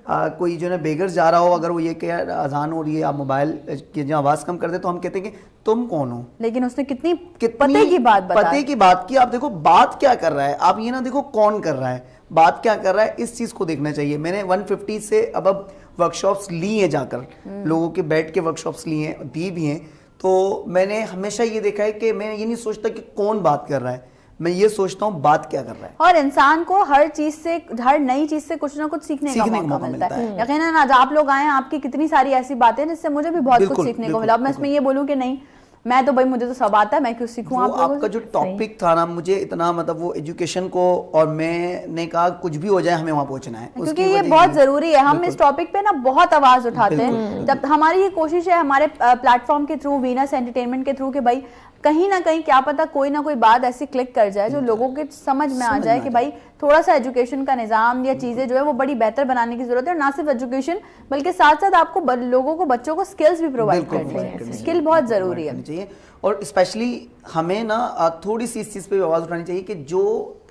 कोई जो है बेगर जा रहा हो, अगर वो ये कहे अजान हो रही है, आप मोबाइल की जो आवाज़ कम कर दे, तो हम कहते हैं कि तुम कौन हो। लेकिन उसने कितनी पते की बात बता पते की बात की। आप देखो बात क्या कर रहा है, आप ये ना देखो कौन कर रहा है, बात क्या कर रहा है, इस चीज़ को देखना चाहिए। मैंने 150 से अब वर्कशॉप्स ली हैं, जाकर लोगों के बैठ के वर्कशॉप्स लिए हैं, दी भी हैं। तो मैंने हमेशा ये देखा है कि मैं ये नहीं सोचता कि कौन बात कर रहा है, मैं ये सोचता हूँ बात क्या कर रहा है। और इंसान को हर चीज से, हर नई चीज से कुछ ना कुछ सीखने का मौका मिलता है। यकीनन आज आप लोग आए हैं, आपकी कितनी सारी ऐसी बातें हैं जिससे मुझे भी बहुत कुछ सीखने को मिला। अब मैं इसमें ये बोलूं कि नहीं, मैं तो भाई मुझे तो सब आता है, मैं क्यों सीखूं। आप आपका जो टॉपिक था ना, मुझे इतना मतलब वो एजुकेशन को, और मैंने कहा कुछ भी हो जाए हमें वहां पहुंचना है, क्योंकि ये बहुत जरूरी है। हम इस टॉपिक पे ना बहुत आवाज उठाते हैं। जब हमारी ये कोशिश है हमारे प्लेटफॉर्म के थ्रू, वीनस एंटरटेनमेंट के थ्रू, कि भाई कहीं ना कहीं क्या पता कोई ना कोई बात ऐसी क्लिक कर जाए जो लोगों के समझ में आ जाए कि भाई थोड़ा सा एजुकेशन का निज़ाम या चीज़ें जो है वो बड़ी बेहतर बनाने की जरूरत है। और ना सिर्फ एजुकेशन बल्कि साथ साथ आपको लोगों को, बच्चों को स्किल्स भी प्रोवाइड करनी है। स्किल बहुत ज़रूरी है। और स्पेशली हमें ना थोड़ी सी इस चीज़ पे आवाज़ उठानी चाहिए कि जो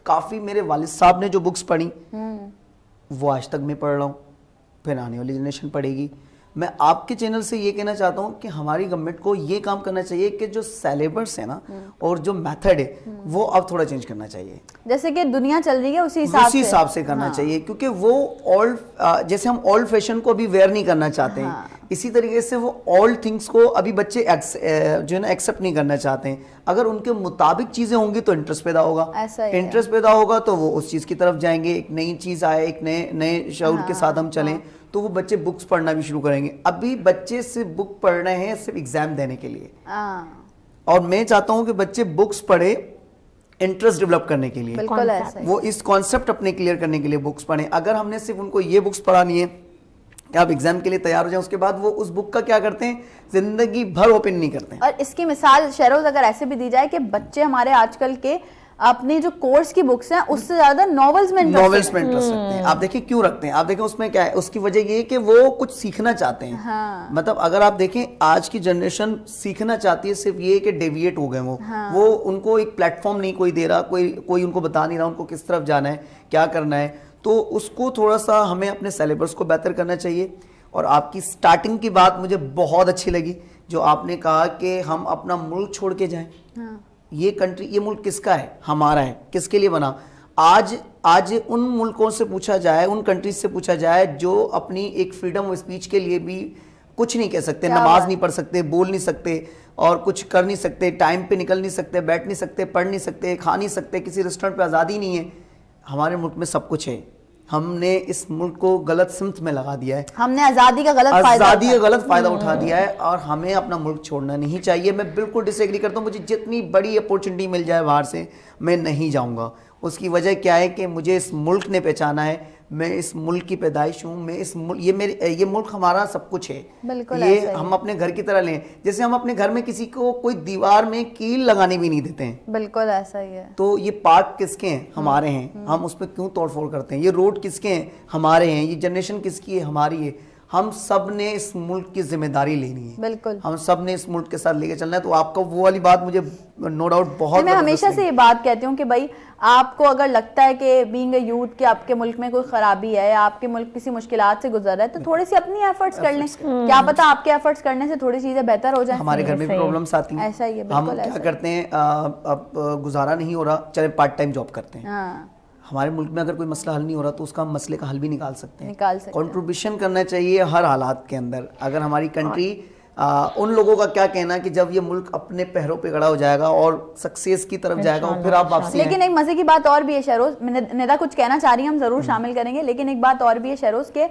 काफ़ी मेरे वालिद साहब ने जो बुक्स पढ़ी वो आज तक मैं पढ़ रहा हूँ, फिर आने वाली जनरेशन पढ़ेगी। मैं आपके चैनल से ये कहना चाहता हूँ कि हमारी गवर्नमेंट को ये काम करना चाहिए कि जो सिलेबस है ना और जो मेथड है वो अब थोड़ा चेंज करना चाहिए। जैसे कि दुनिया चल रही है उसी हिसाब से करना चाहिए, क्योंकि वो ओल्ड, जैसे हम ओल्ड फैशन को अभी वेयर नहीं करना चाहते हैं, इसी तरीके से वो ओल्ड थिंग्स को अभी बच्चे जो है ना एक्सेप्ट नहीं करना चाहते हैं। अगर उनके मुताबिक चीजें होंगी तो इंटरेस्ट पैदा होगा, इंटरेस्ट पैदा होगा तो वो उस चीज की तरफ जाएंगे। एक नई चीज आए, एक नए शऊर के साथ हम चलें तो वो बच्चे बुक्स पढ़ना भी शुरू करेंगे। अभी बच्चे सिर्फ बुक पढ़ रहे हैं सिर्फ एग्जाम देने के लिए, और मैं चाहता हूं कि बच्चे बुक्स पढ़े इंटरेस्ट डेवलप करने के लिए। बिल्कुल ऐसा ही। वो इस कॉन्सेप्ट अपने क्लियर करने के लिए बुक्स पढ़े। अगर हमने सिर्फ उनको ये बुक्स पढ़ानी है कि आप एग्जाम के लिए तैयार हो जाएं, उसके बाद वो उस बुक का क्या करते हैं, जिंदगी भर ओपन नहीं करते हैं। और इसकी मिसाल शहरोज अगर ऐसे भी दी जाए कि बच्चे हमारे आजकल के अपनी जो कोर्स की बुक्स हैं उससे ज्यादा नॉवेल्स में इंटरेस्ट रखते हैं। आप देखिए क्यों रखते हैं, आप देखें उसमें क्या है, उसकी वजह ये है कि वो कुछ सीखना चाहते हैं। मतलब अगर आप देखें आज की जनरेशन सीखना चाहती है, सिर्फ ये कि डेविएट हो गए वो उनको एक प्लेटफॉर्म नहीं कोई दे रहा, कोई उनको बता नहीं रहा उनको किस तरफ जाना है, क्या करना है। तो उसको थोड़ा सा हमें अपने सिलेबस को बेहतर करना चाहिए। और आपकी स्टार्टिंग की बात मुझे बहुत अच्छी लगी, जो आपने कहा कि हम अपना मुल्क छोड़ के जाएं। ये कंट्री, ये मुल्क किसका है, हमारा है, किसके लिए बना। आज उन मुल्कों से पूछा जाए, उन कंट्रीज से पूछा जाए जो अपनी एक फ्रीडम ऑफ स्पीच के लिए भी कुछ नहीं कह सकते, नमाज नहीं पढ़ सकते, बोल नहीं सकते और कुछ कर नहीं सकते, टाइम पे निकल नहीं सकते, बैठ नहीं सकते, पढ़ नहीं सकते, खा नहीं सकते, किसी रेस्टोरेंट पे आज़ादी नहीं है। हमारे मुल्क में सब कुछ है। हमने इस मुल्क को गलत सिमत में लगा दिया है, हमने आज़ादी का गलत फायदा उठा दिया है, और हमें अपना मुल्क छोड़ना नहीं चाहिए। मैं बिल्कुल डिसएग्री करता हूँ, मुझे जितनी बड़ी अपॉर्चुनिटी मिल जाए बाहर से मैं नहीं जाऊँगा। उसकी वजह क्या है कि मुझे इस मुल्क ने पहचाना है, मैं इस मुल्क की पैदाइश हूँ, मैं इस मुल्क, ये मुल्क हमारा सब कुछ है। ये हम अपने घर की तरह लें, जैसे हम अपने घर में किसी को कोई दीवार में कील लगाने भी नहीं देते हैं। बिल्कुल ऐसा ही है। तो ये पार्क किसके हैं, हमारे हैं, हम उस पर क्यों तोड़फोड़ करते हैं। ये रोड किसके हैं, हमारे हैं। ये जनरेशन किसकी है, हमारी है। हम सब ने इस मुल्क की जिम्मेदारी लेनी है, बिल्कुल हम सब ने इस मुल्क के साथ लेके चलना है। तो आपका वो वाली बात मुझे नो डाउट बहुत, मैं हमेशा से ये बात कहती हूँ कि भाई आपको अगर लगता है कि बीइंग अ यूथ कि आपके मुल्क में कोई खराबी है, आपके मुल्क किसी मुश्किलात से गुजर रहा है, तो थोड़ी सी अपनी एफर्ट्स कर लें। क्या पता आपके एफर्ट्स करने से थोड़ी चीजें बेहतर हो जाए। हमारे घर में भी प्रॉब्लम्स आती हैं, ऐसा ही है। हम क्या करते हैं, अब गुजारा नहीं हो रहा, चले पार्ट टाइम जॉब करते हैं। हमारे मुल्क में अगर कोई मसला हल नहीं हो रहा तो उसका मसले का हल भी निकाल सकते हैं। कंट्रीब्यूशन करना चाहिए हर हालात के अंदर। अगर हमारी कंट्री, उन लोगों का क्या कहना कि जब ये मुल्क अपने पैरों पे खड़ा हो जाएगा और सक्सेस की तरफ जाएगा और फिर आप वापसी। लेकिन एक मजे की बात और भी है शहरोज, निदा कुछ कहना चाह रही है, हम जरूर शामिल करेंगे, लेकिन एक बात और भी है शहरोज के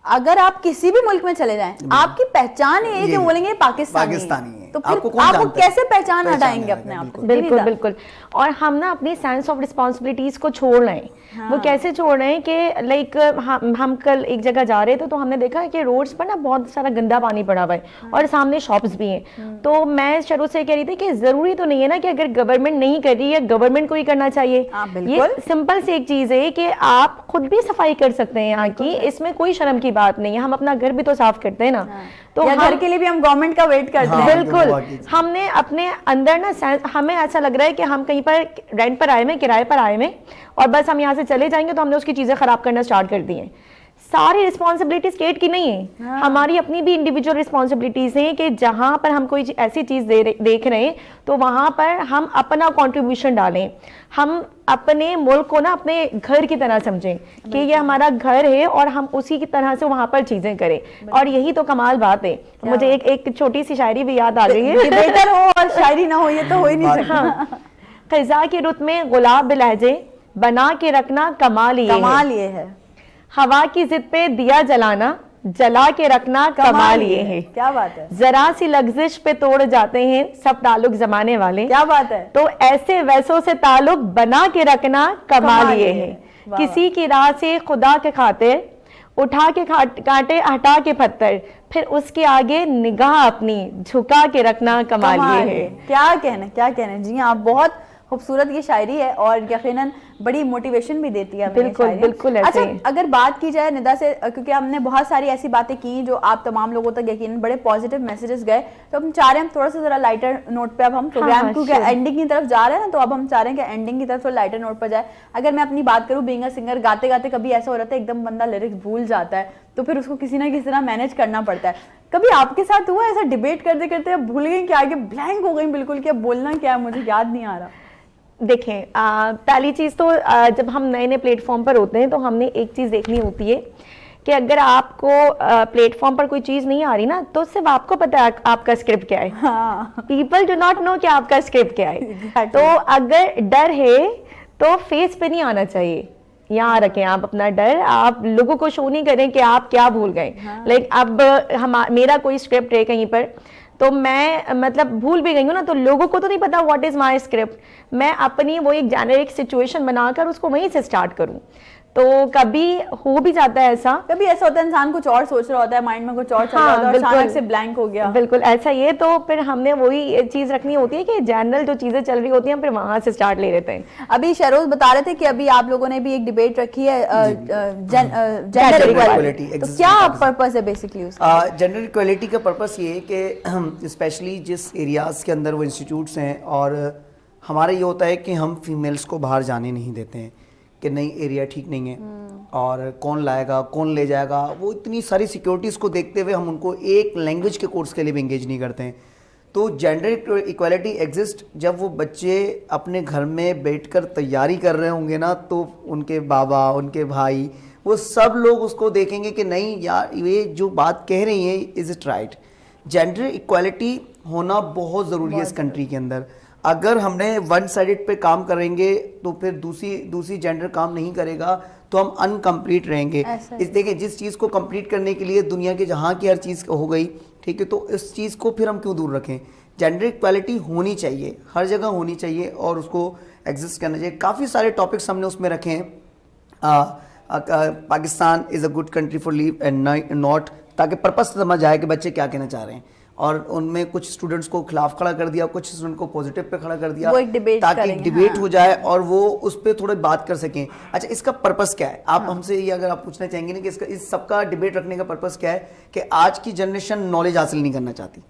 अगर आप किसी भी मुल्क में चले जाएं, आपकी पहचान है कि बोलेंगे पाकिस्तानी है, तो फिर आप कैसे पहचान हटाएंगे अपने आप को। बिल्कुल बिल्कुल। और हम ना अपनी सेंस ऑफ रिस्पॉन्सिबिलिटीज को छोड़ रहे हैं। वो कैसे छोड़ रहे हैं कि लाइक हम कल एक जगह जा रहे थे तो हमने देखा कि रोड्स पर ना बहुत सारा गंदा पानी पड़ा हुआ है और सामने शॉप्स भी हैं। तो मैं शुरू से कह रही थी कि जरूरी तो नहीं है ना कि अगर गवर्नमेंट नहीं कर रही है गवर्नमेंट को ही करना चाहिए। ये सिंपल सी एक चीज है कि आप खुद भी सफाई कर सकते हैं यहाँ की, इसमें कोई शर्म की बात नहीं है। हम अपना घर भी तो साफ करते हैं ना, तो घर के लिए भी हम गवर्नमेंट का वेट करते हैं। बिल्कुल, हमने अपने अंदर ना, हमें ऐसा लग रहा है कि हम कहीं पर रेंट पर आए में, किराए पर आए में, और बस हम यहाँ से चले जाएंगे तो हमने उसकी चीजें खराब करना स्टार्ट कर दी हैं। सारी रिस्पॉन्सिबिलिटी स्टेट की नहीं है, हमारी अपनी भी इंडिविजुअल रिस्पॉन्सिबिलिटीज हैं कि जहां पर हम कोई ऐसी चीज देख रहे हैं तो वहां पर हम अपना कंट्रीब्यूशन डालें, हम अपने मुल्क को ना अपने घर की तरह समझें कि ये हमारा घर है और हम उसी की तरह से वहां पर चीजें करें। और यही तो कमाल बात है। मुझे एक छोटी सी शायरी भी याद आ रही है। ये बेहतर हो और शायरी ना हो, ये तो हो ही नहीं सकता। हाँ, खिजा की रुत में गुलाब लहजे बना के रखना कमाल ये है, हवा की जिद पे दिया जलाना जला के रखना कमाल ये है। क्या बात है। जरा सी लग्जिश पे तोड़ जाते हैं सब ताल्लुक जमाने वाले। क्या बात है। तो ऐसे वैसों से ताल्लुक बना के रखना कमाल ये है। किसी की राह से खुदा के खातिर उठा के कांटे हटा के पत्थर, फिर उसके आगे निगाह अपनी झुका के रखना कमाल ये है। क्या कहना जी। आप बहुत खूबसूरत ये शायरी है और यकीनन बड़ी मोटिवेशन भी देती है। बिल्कुल अच्छा, अगर बात की जाए निदा से, क्योंकि हमने बहुत सारी ऐसी बातें की जो आप तमाम लोगों तक यकीनन बड़े पॉजिटिव मैसेजेस गए, तो हम चाह रहे हैं थोड़ा सा जरा लाइटर नोट पे अब हम प्रोग्राम क्योंकि एंडिंग की तरफ जा रहे हैं ना, तो अब हम चाह रहे हैं कि एंडिंग की तरफ थोड़ा लाइटर नोट पर जाए। अगर मैं अपनी बात करूँ, बीइंग अ सिंगर, गाते गाते कभी ऐसा हो रहा था एकदम बंदा लिरिक्स भूल जाता है, तो फिर उसको किसी ना किसी तरह मैनेज करना पड़ता है। कभी आपके साथ हुआ ऐसा डिबेट करते करते अब भूल गई कि आगे ब्लैंक हो गई बिल्कुल, क्या बोलना क्या है मुझे याद नहीं आ रहा? देखें, पहली चीज़ तो जब हम नए नए प्लेटफॉर्म पर होते हैं तो हमने एक चीज़ देखनी होती है कि अगर आपको प्लेटफॉर्म पर कोई चीज़ नहीं आ रही ना, तो सिर्फ आपको पता है आपका स्क्रिप्ट क्या है। पीपल डू नॉट नो कि आपका स्क्रिप्ट क्या है। तो अगर डर है तो फेस पे नहीं आना चाहिए, यहाँ रखें आप अपना डर, आप लोगों को शो नहीं करें कि आप क्या भूल गए। लाइक अब मेरा कोई स्क्रिप्ट है कहीं पर, तो मैं मतलब भूल भी गई हूँ ना, तो लोगों को तो नहीं पता व्हाट इज माय स्क्रिप्ट, मैं अपनी वो एक जेनेरिक सिचुएशन बनाकर उसको वहीं से स्टार्ट करूँ। तो कभी हो भी जाता है ऐसा, कभी ऐसा होता है इंसान कुछ और सोच रहा होता है, माइंड में कुछ और चल रहा होता है और अचानक से ब्लैंक हो गया। बिल्कुल ऐसा ही है। तो फिर हमने वही चीज रखनी होती है कि जनरल जो चीजें चल रही होती हैं फिर वहां से स्टार्ट ले लेते हैं। अभी शहरोज बता रहे थे कि अभी आप लोगों ने भी एक डिबेट रखी है जेंडर इक्वालिटी, तो क्या पर्पस है बेसिकली उसका? जेंडर इक्वालिटी का पर्पस ये है कि स्पेशली जिस एरियाज के अंदर वो इंस्टीट्यूट्स हैं, और हमारा ये होता है कि हम फीमेल्स को बाहर जाने नहीं देते हैं कि नहीं एरिया ठीक नहीं है और कौन लाएगा कौन ले जाएगा, वो इतनी सारी सिक्योरिटीज़ को देखते हुए हम उनको एक लैंग्वेज के कोर्स के लिए भी इंगेज नहीं करते हैं। तो जेंडर इक्वालिटी एग्जिस्ट जब वो बच्चे अपने घर में बैठकर तैयारी कर रहे होंगे ना, तो उनके बाबा उनके भाई वो सब लोग उसको देखेंगे कि नहीं यार ये जो बात कह रही है is it right. Gender equality होना बहुत ज़रूरी है इस कंट्री के अंदर। अगर हमने वन साइडेड पे काम करेंगे तो फिर दूसरी जेंडर काम नहीं करेगा तो हम अनकम्प्लीट रहेंगे। इस देखिए जिस चीज़ को कंप्लीट करने के लिए दुनिया के जहाँ की हर चीज़ हो गई, ठीक है, तो इस चीज़ को फिर हम क्यों दूर रखें। जेंडर इक्वालिटी होनी चाहिए, हर जगह होनी चाहिए और उसको एग्जिस्ट करना चाहिए। काफ़ी सारे टॉपिक्स हमने उसमें रखे हैं। Pakistan is a good country for live and not, ताकि पर्पस समझ आए कि बच्चे क्या कहना चाह रहे हैं, और उनमें कुछ स्टूडेंट्स को खिलाफ खड़ा कर दिया, कुछ स्टूडेंट को पॉजिटिव पे खड़ा कर दिया, वो एक डिबेट ताकि डिबेट हो जाए और वो उस पर थोड़ी बात कर सकें। अच्छा, इसका पर्पस क्या है? आप हमसे ये अगर आप पूछना चाहेंगे ना कि इसका इस सबका डिबेट रखने का पर्पस क्या है, कि आज की जनरेशन नॉलेज हासिल नहीं करना चाहती।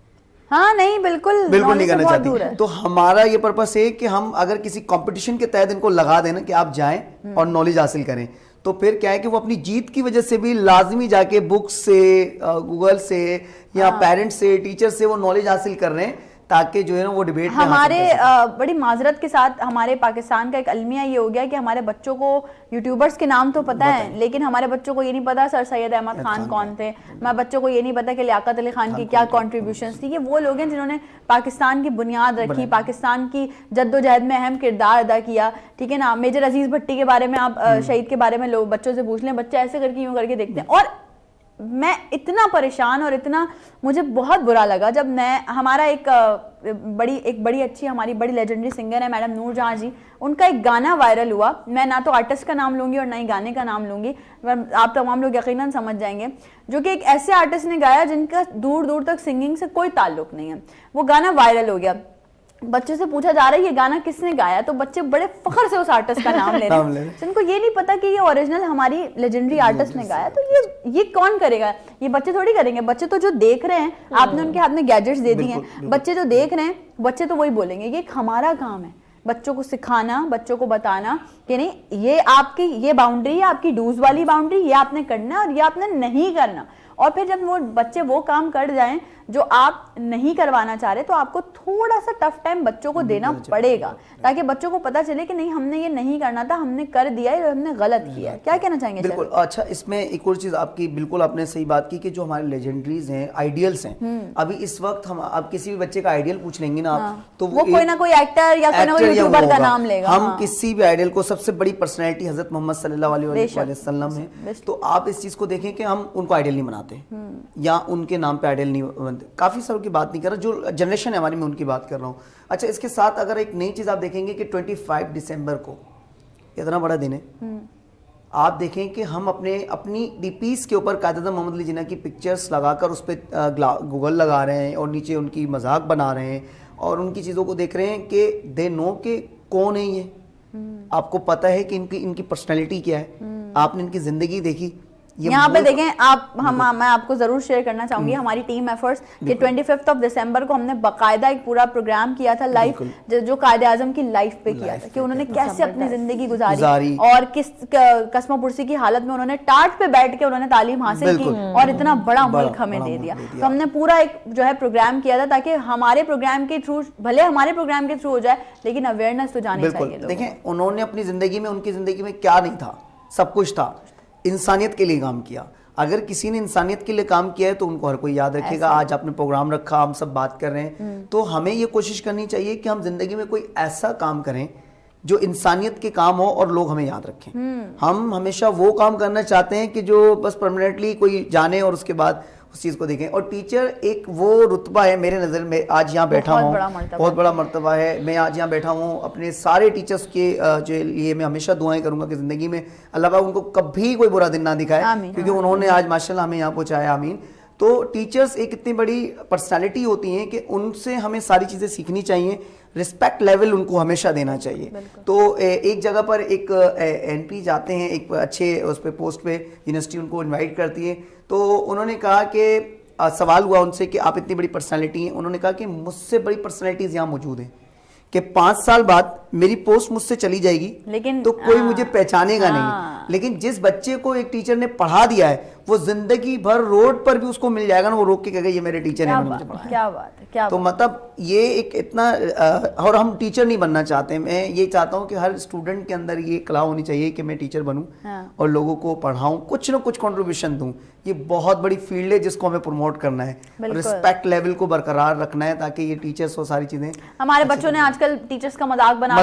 हाँ नहीं, बिल्कुल नहीं करना चाहती। तो हमारा ये पर्पस है कि हम अगर किसी कंपटीशन के तहत इनको लगा देना कि आप जाएं और नॉलेज हासिल करें, तो फिर क्या है कि वो अपनी जीत की वजह से भी लाजमी जाके बुक्स से, गूगल से या पेरेंट्स से, टीचर से वो नॉलेज हासिल कर रहे हैं, ताकि जो है ना वो डिबेट में हमारे बड़ी माजरत के साथ हमारे पाकिस्तान का एक अलमिया ये हो गया कि हमारे बच्चों को यूट्यूबर्स के नाम तो पता है, लेकिन हमारे बच्चों को ये नहीं पता सर सैयद अहमद खान कौन थे, हमारे बच्चों को ये नहीं पता कि लियाकत अली खान की क्या कॉन्ट्रीब्यूशंस थी। ये वो लोग हैं जिन्होंने पाकिस्तान की बुनियाद रखी, पाकिस्तान की जद्दोजहद में अहम किरदार अदा किया, ठीक है ना। मेजर अजीज भट्टी के बारे में आप शहीद के बारे में लोग बच्चों से पूछ लें, बच्चे ऐसे करके यूं करके देखते हैं। और मैं इतना परेशान और इतना मुझे बहुत बुरा लगा जब मैं हमारा एक बड़ी अच्छी हमारी बड़ी लेजेंडरी सिंगर है मैडम नूर जहां जी, उनका एक गाना वायरल हुआ। मैं ना तो आर्टिस्ट का नाम लूंगी और ना ही गाने का नाम लूंगी, आप तमाम लोग यकीनन समझ जाएंगे, जो कि एक ऐसे आर्टिस्ट ने गाया जिनका दूर दूर तक सिंगिंग से कोई ताल्लुक नहीं है। वो गाना वायरल हो गया, बच्चे से पूछा जा रहा है ये गाना किसने गाया, तो बच्चे बड़े फख्र से उस आर्टिस्ट का नाम ले रहे हैं। जिनको ये नहीं पता कि ये ओरिजिनल हमारी लेजेंडरी आर्टिस्ट ने गाया, तो ये कौन करेगा? ये बच्चे थोड़ी करेंगे। बच्चे तो जो देख रहे हैं, आपने उनके हाथ में गैजेट्स दे दिए हैं, बच्चे जो देख रहे हैं बच्चे तो वही बोलेंगे ये हमारा काम है। बच्चों को सिखाना, बच्चों को बताना कि नहीं ये आपकी ये बाउंड्री है, आपकी डूज वाली बाउंड्री, ये आपने करना और ये आपने नहीं करना। और फिर जब वो बच्चे वो काम कर जाएं जो आप नहीं करवाना चाह रहे, तो आपको थोड़ा सा टफ टाइम बच्चों को देना पड़ेगा, ताकि बच्चों को पता चले कि नहीं हमने ये नहीं करना था, हमने कर दिया है, हमने गलत किया है। क्या कहना चाहेंगे? बिल्कुल। अच्छा, इसमें एक और चीज आपकी बिल्कुल आपने सही बात की कि जो हमारे लेजेंडरीज हैं, आइडियल्स हैं, अभी इस वक्त हम आप किसी भी बच्चे का आइडियल पूछ लेंगे ना आप, तो वो कोई ना कोई एक्टर या कोई ना कोई यूट्यूबर का नाम लेगा। हम किसी भी आइडियल को, सबसे बड़ी पर्सनैलिटी हजरत मोहम्मद सल्लल्लाहु अलैहि वसल्लम है, तो आप इस चीज को देखें कि हम उनको आइडियल नहीं बनाते या उनके नाम पे आइडियल नहीं बनते। काफी सारों की बात नहीं कर रहा, जो जनरेशन है हमारी, मैं उनकी बात कर रहा हूँ। अच्छा, इसके साथ अगर एक नई चीज आप देखेंगे कि 25 दिसंबर को, इतना बड़ा दिन है, आप देखें कि हम अपनी डीपीस के ऊपर कायद-ए-आज़म मोहम्मद अली जिन्ना की पिक्चर्स लगाकर उस पर गूगल लगा रहे हैं और नीचे उनकी मजाक बना रहे हैं और उनकी चीज़ों को देख रहे हैं कि दे नो के कौन है ये। आपको पता है कि इनकी पर्सनैलिटी क्या है, आपने इनकी जिंदगी देखी। यहाँ पे देखें आप, मैं आपको जरूर शेयर करना चाहूंगी हमारी टीम एफर्ट्स कि 25 दिसंबर को हमने बाकायदा एक पूरा प्रोग्राम किया था लाइव, जो कायदे आजम की लाइफ पे किया था कि उन्होंने कैसे अपनी जिंदगी गुजारी और किस कस्मा पुरसी की हालत में उन्होंने टाट पे बैठ के उन्होंने तालीम हासिल की और इतना बड़ा मुल्क हमें दे दिया। तो हमने पूरा एक जो है प्रोग्राम किया था ताकि हमारे प्रोग्राम के थ्रू, भले हमारे प्रोग्राम के थ्रू हो जाए, लेकिन अवेयरनेस तो जानी चाहिए। देखें उन्होंने अपनी जिंदगी में, उनकी जिंदगी में क्या नहीं था, सब कुछ था। इंसानियत के लिए काम किया। अगर किसी ने इंसानियत के लिए काम किया है तो उनको हर कोई याद रखेगा। आज आपने प्रोग्राम रखा, हम सब बात कर रहे हैं, तो हमें ये कोशिश करनी चाहिए कि हम जिंदगी में कोई ऐसा काम करें जो इंसानियत के काम हो और लोग हमें याद रखें। हम हमेशा वो काम करना चाहते हैं कि जो बस परमानेंटली कोई जाने और उसके बाद उस चीज को देखें। और टीचर एक वो रुतबा है मेरे नजर में, आज यहाँ बैठा हूँ, बहुत बड़ा मर्तबा है। मैं आज यहाँ बैठा हूँ, अपने सारे टीचर्स के जो लिए मैं हमेशा दुआएं करूंगा कि जिंदगी में अल्लाह पाक उनको कभी कोई बुरा दिन ना दिखाए, क्योंकि उन्होंने आज माशाल्लाह हमें यहाँ पहुंचाया। आमीन। तो टीचर्स एक इतनी बड़ी पर्सनालिटी होती हैं कि उनसे हमें सारी चीजें सीखनी चाहिए, रिस्पेक्ट लेवल उनको हमेशा देना चाहिए। तो एक जगह पर एक एंट्री जाते हैं, एक अच्छे उस पे पोस्ट पे यूनिवर्सिटी उनको इनवाइट करती है, तो उन्होंने कहा कि सवाल हुआ उनसे कि आप इतनी बड़ी पर्सनालिटी हैं, उन्होंने कहा कि मुझसे बड़ी पर्सनालिटीज यहाँ मौजूद हैं कि 5 साल बाद मेरी पोस्ट मुझसे चली जाएगी, लेकिन तो कोई मुझे पहचानेगा नहीं। लेकिन जिस बच्चे को एक टीचर ने पढ़ा दिया है, वो जिंदगी भर रोड पर भी उसको मिल जाएगा ना, वो रोक के कहेगा ये मेरे टीचर है, मुझे पढ़ाया। क्या बात है, क्या तो मतलब ये एक इतना, और हम टीचर नहीं बनना चाहते। मैं ये चाहता हूँ कि हर स्टूडेंट के अंदर ये कला होनी चाहिए कि मैं टीचर बनूं और लोगों को पढ़ाऊं, कुछ ना कुछ कंट्रीब्यूशन दूं। ये बहुत बड़ी फील्ड है जिसको हमें प्रमोट करना है, रिस्पेक्ट लेवल को बरकरार रखना है, ताकि ये टीचर्स और सारी चीजें। हमारे बच्चों ने आजकल टीचर्स का मजाक बनाना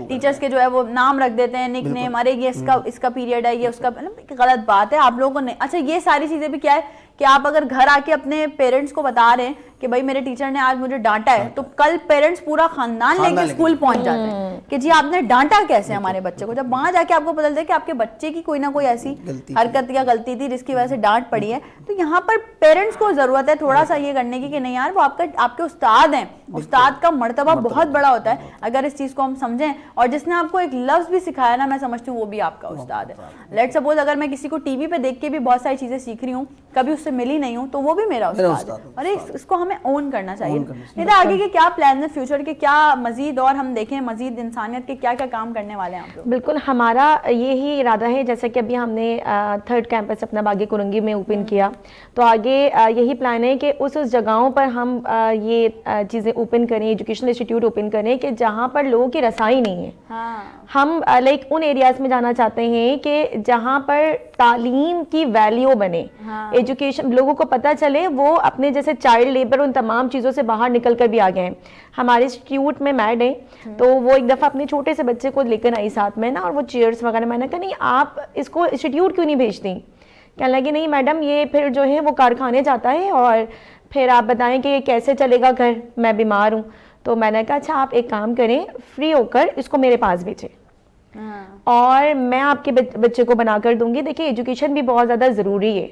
टीचर्स के जो है वो नाम रख देते हैं, निक नेम, अरे ये इसका पीरियड है, ये उसका, गलत बात है। आप लोगों ने, अच्छा ये सारी चीजें भी क्या है कि आप अगर घर आके अपने पेरेंट्स को बता रहे हैं कि भाई मेरे टीचर ने आज मुझे डांटा है, तो कल पेरेंट्स पूरा खानदान लेके स्कूल पहुंच जाते हैं कि जी आपने डांटा कैसे हमारे बच्चे को। जब वहां जाके आपको पता चलता है कि आपके बच्चे की कोई ना कोई ऐसी हरकत या गलती थी जिसकी वजह से डांट पड़ी है, तो यहाँ पर पेरेंट्स को जरूरत है थोड़ा सा ये करने की कि नहीं यार वो आपके उस्ताद हैं, उस्ताद का मर्तबा बहुत बड़ा होता है। अगर इस चीज को हम समझें, और जिसने आपको एक लफ्ज भी सिखाया ना, मैं समझती हूँ वो भी आपका उस्ताद है। लेट सपोज अगर मैं किसी को टीवी पे देख के भी बहुत सारी चीजें सीख रही हूँ, कभी उससे मिली नहीं हूँ, तो वो भी मेरा उस्ताद है। और इसको हमें ओन करना चाहिए। नहीं तो आगे के क्या प्लान है, फ्यूचर के क्या मजीद, और हम देखें मजीद इंसानियत के क्या क्या काम करने वाले हैं आप लोग? बिल्कुल, हमारा यही इरादा है, जैसे कि अभी हमने 3rd कैंपस अपना बागी कुरंगी में ओपन किया, तो आगे यही प्लान है कि उस जगहों पर हम ये चीज़ें ओपन करें, एजुकेशनल इंस्टीट्यूट ओपन करें कि जहाँ पर लोगों की रसाई नहीं है। हम लाइक उन एरियाज में जाना चाहते हैं कि जहाँ पर तालीम की वैल्यू बने, एजुकेशन लोगों को पता चले, वो अपने जैसे चाइल्ड लेबर उन तमाम चीज़ों से बाहर निकल कर भी आ गए हैं। हमारे इंस्टीट्यूट में मैड है, तो वो एक दफ़ा अपने छोटे से बच्चे को लेकर आई साथ में ना, और वो चेयर्स वगैरह, मैंने कहा नहीं आप इसको इंस्टीट्यूट क्यों नहीं भेजती? कहने लगी नहीं मैडम ये फिर जो है वो कारखाने जाता है और फिर आप बताएं कि ये कैसे चलेगा घर, मैं बीमार हूँ। तो मैंने कहा अच्छा आप एक काम करें, फ्री होकर इसको मेरे पास भेजें और मैं आपके बच्चे को बना कर दूंगी। देखिए एजुकेशन भी बहुत ज़्यादा ज़रूरी है,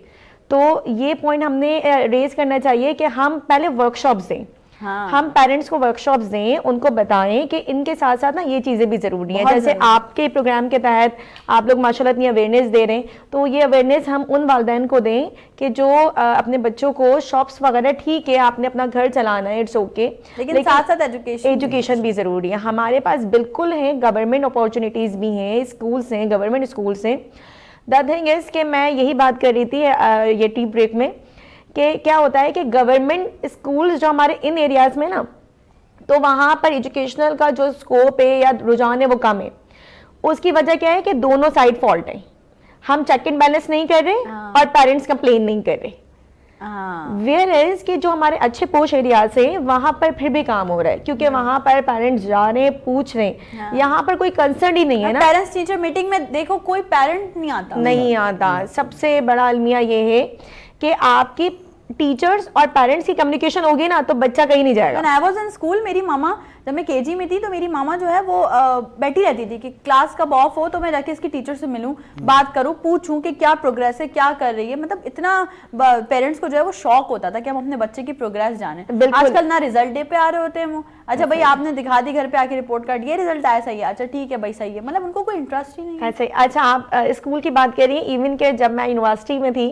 तो ये पॉइंट हमने रेज करना चाहिए कि हम पहले वर्कशॉप्स दें। हाँ। हम पेरेंट्स को वर्कशॉप्स दें, उनको बताएं कि इनके साथ साथ ना ये चीज़ें भी ज़रूरी हैं। बहुत जैसे ज़रूरी। आपके प्रोग्राम के तहत आप लोग माशाल्लाह इतनी अवेयरनेस दे रहे हैं, तो ये अवेयरनेस हम उन वालिदैन को दें कि जो अपने बच्चों को शॉप्स वगैरह, ठीक है आपने अपना घर चलाना है, इट्स ओके, लेकिन साथ साथ एजुकेशन भी ज़रूरी है। हमारे पास बिल्कुल है, गवर्नमेंट अपॉर्चुनिटीज़ भी हैं, स्कूल्स हैं, गवर्नमेंट स्कूल्स हैं। द थिंग इज़ कि मैं यही बात कर रही थी ये टी ब्रेक में कि क्या होता है कि गवर्नमेंट स्कूल्स जो हमारे इन एरियाज़ में ना, तो वहाँ पर एजुकेशनल का जो स्कोप है या रुझान है वो कम है। उसकी वजह क्या है कि दोनों साइड फॉल्ट है, हम चेक एंड बैलेंस नहीं कर रहे और पेरेंट्स कंप्लेन नहीं कर रहे। वेयर इज कि जो हमारे अच्छे पोश एरिया से वहां पर फिर भी काम हो रहा है, क्योंकि वहां पर पेरेंट्स जा रहे हैं, पूछ रहे हैं, यहाँ पर कोई कंसर्न ही नहीं है ना। पेरेंट्स टीचर मीटिंग में देखो कोई पेरेंट नहीं आता। सबसे बड़ा अलमिया ये है कि आपकी टीचर्स और पेरेंट्स की कम्युनिकेशन होगी ना तो बच्चा कहीं नहीं जाएगा। When I was in school, मेरी मामा, जब मैं केजी में थी तो मेरी मामा जो है वो बैठी रहती थी कि क्लास कब ऑफ हो तो मैं जाके इसकी टीचर से मिलूं, बात करूं, पूछूं कि क्या प्रोग्रेस है, क्या कर रही है। मतलब इतना पेरेंट्स को जो है वो शौक होता था कि हम अपने बच्चे की प्रोग्रेस जाने। आजकल ना रिजल्ट डे पे आ रहे होते हैं वो, अच्छा भाई आपने दिखा दी घर पे आके रिपोर्ट कार्ड, ये रिजल्ट आया, सही है, अच्छा ठीक है भाई सही है। मतलब उनको कोई इंटरेस्ट ही नहीं है। अच्छा आप स्कूल की बात करिए, इवन के जब मैं यूनिवर्सिटी में थी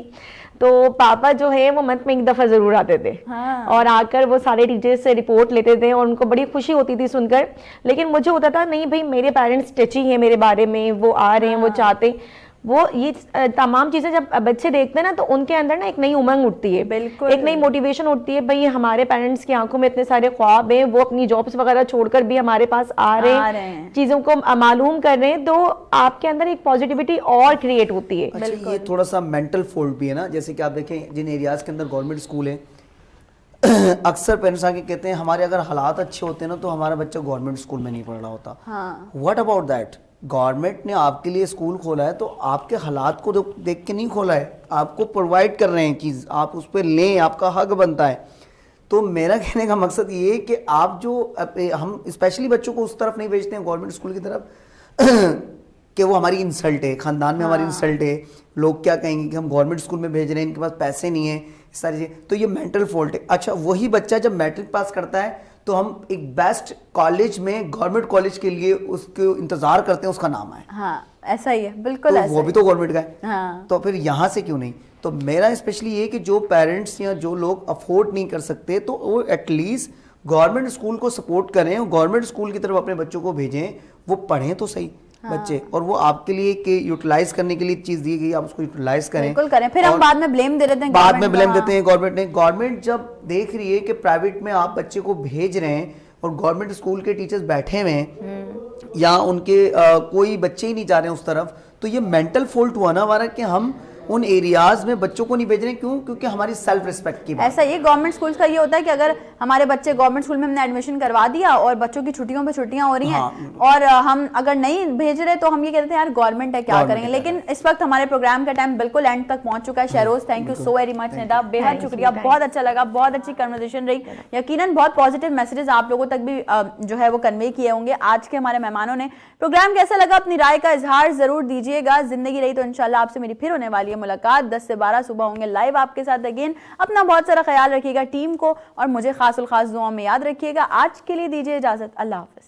तो पापा जो है वो मंथ में एक दफा जरूर आते थे। हाँ। और आकर वो सारे टीचर्स से रिपोर्ट लेते थे और उनको बड़ी खुशी होती थी सुनकर। लेकिन मुझे होता था नहीं भाई मेरे पेरेंट्स टची हैं मेरे बारे में, वो आ रहे हैं, वो चाहते, वो ये तमाम चीजें जब बच्चे देखते हैं ना तो उनके अंदर ना एक नई उमंग उठती है, बिल्कुल एक नई मोटिवेशन उठती है। भाई हमारे पेरेंट्स की आंखों में इतने सारे ख्वाब हैं, वो अपनी जॉब्स वगैरह छोड़कर भी हमारे पास आ रहे हैं, चीजों को मालूम कर रहे हैं, तो आपके अंदर एक पॉजिटिविटी और क्रिएट होती है। अच्छा, ये थोड़ा सा मेंटल फॉल्ट भी है ना, जैसे कि आप देखें जिन एरियाज के अंदर गवर्नमेंट स्कूल है, अक्सर पेरेंट्स आके कहते हैं हमारे अगर हालात अच्छे होते हैं ना तो हमारा बच्चा गवर्नमेंट स्कूल में नहीं पढ़ रहा होता। What about that? गवर्नमेंट ने आपके लिए स्कूल खोला है तो आपके हालात को देख के नहीं खोला है, आपको प्रोवाइड कर रहे हैं चीज़, आप उस पर लें, आपका हक बनता है। तो मेरा कहने का मकसद ये है कि आप जो हम स्पेशली बच्चों को उस तरफ नहीं भेजते हैं गवर्नमेंट स्कूल की तरफ कि वो हमारी इंसल्ट है, खानदान में हमारी इंसल्ट है, लोग क्या कहेंगे कि हम गवर्नमेंट स्कूल में भेज रहे हैं, इनके पास पैसे नहीं है, इस सारी चीज़ें, तो ये मेंटल फॉल्ट है। अच्छा, वही बच्चा जब मैट्रिक पास करता है तो हम एक बेस्ट कॉलेज में, गवर्नमेंट कॉलेज के लिए उसको इंतजार करते हैं उसका नाम आए। हाँ, ऐसा ही है, बिल्कुल तो ऐसा वो भी तो गवर्नमेंट का है। हाँ। तो फिर यहाँ से क्यों नहीं? तो मेरा स्पेशली ये कि जो पेरेंट्स या जो लोग अफोर्ड नहीं कर सकते तो वो एटलीस्ट गवर्नमेंट स्कूल को सपोर्ट करें, गवर्नमेंट स्कूल की तरफ अपने बच्चों को भेजें, वो पढ़ें तो सही बच्चे, और वो आपके लिए कि यूटिलाइज करने के लिए चीज दी गई, आप उसको यूटिलाइज करें। बिल्कुल करें, फिर हम बाद में ब्लेम दे देते हैं, बाद में ब्लेम देते हैं गवर्नमेंट ने। गवर्नमेंट जब देख रही है कि प्राइवेट में आप बच्चे को भेज रहे हैं और गवर्नमेंट स्कूल के टीचर्स बैठे हुए हैं या उनके कोई बच्चे ही नहीं जा रहे हैं उस तरफ, तो ये मेंटल फॉल्ट हुआ ना हमारा कि हम उन एरियाज में बच्चों को नहीं भेज रहे। क्यों? क्योंकि हमारी सेल्फ रिस्पेक्ट की बात। ऐसा ही गवर्नमेंट स्कूल्स का ये होता है कि अगर हमारे बच्चे गवर्नमेंट स्कूल में हमने एडमिशन करवा दिया और बच्चों की छुट्टियों पे छुट्टियां हो रही हैं, हाँ। और हम अगर नहीं भेज रहे तो हम ये कहते हैं यार गवर्नमेंट है, क्या करेंगे। लेकिन इस वक्त हमारे प्रोग्राम का टाइम बिल्कुल एंड तक पहुंच चुका है। Shahroz, thank you so very much. Nida, बेहद शुक्रिया, बहुत अच्छा लगा, बहुत अच्छी कन्वर्सेशन रही। यकीनन बहुत पॉजिटिव मैसेजेस आप लोगों तक भी जो है वो कन्वे किए होंगे आज के हमारे मेहमानों ने। प्रोग्राम कैसा लगा अपनी राय का इजहार जरूर दीजिएगा। जिंदगी रही तो इंशाल्लाह आपसे मेरी फिर होने वाली है मुलाकात। 10 से 12 सुबह होंगे लाइव आपके साथ अगेन। अपना बहुत सारा ख्याल रखिएगा, टीम को और मुझे खास दुआ में याद रखिएगा। आज के लिए दीजिए इजाजत, अल्लाह हाफिज।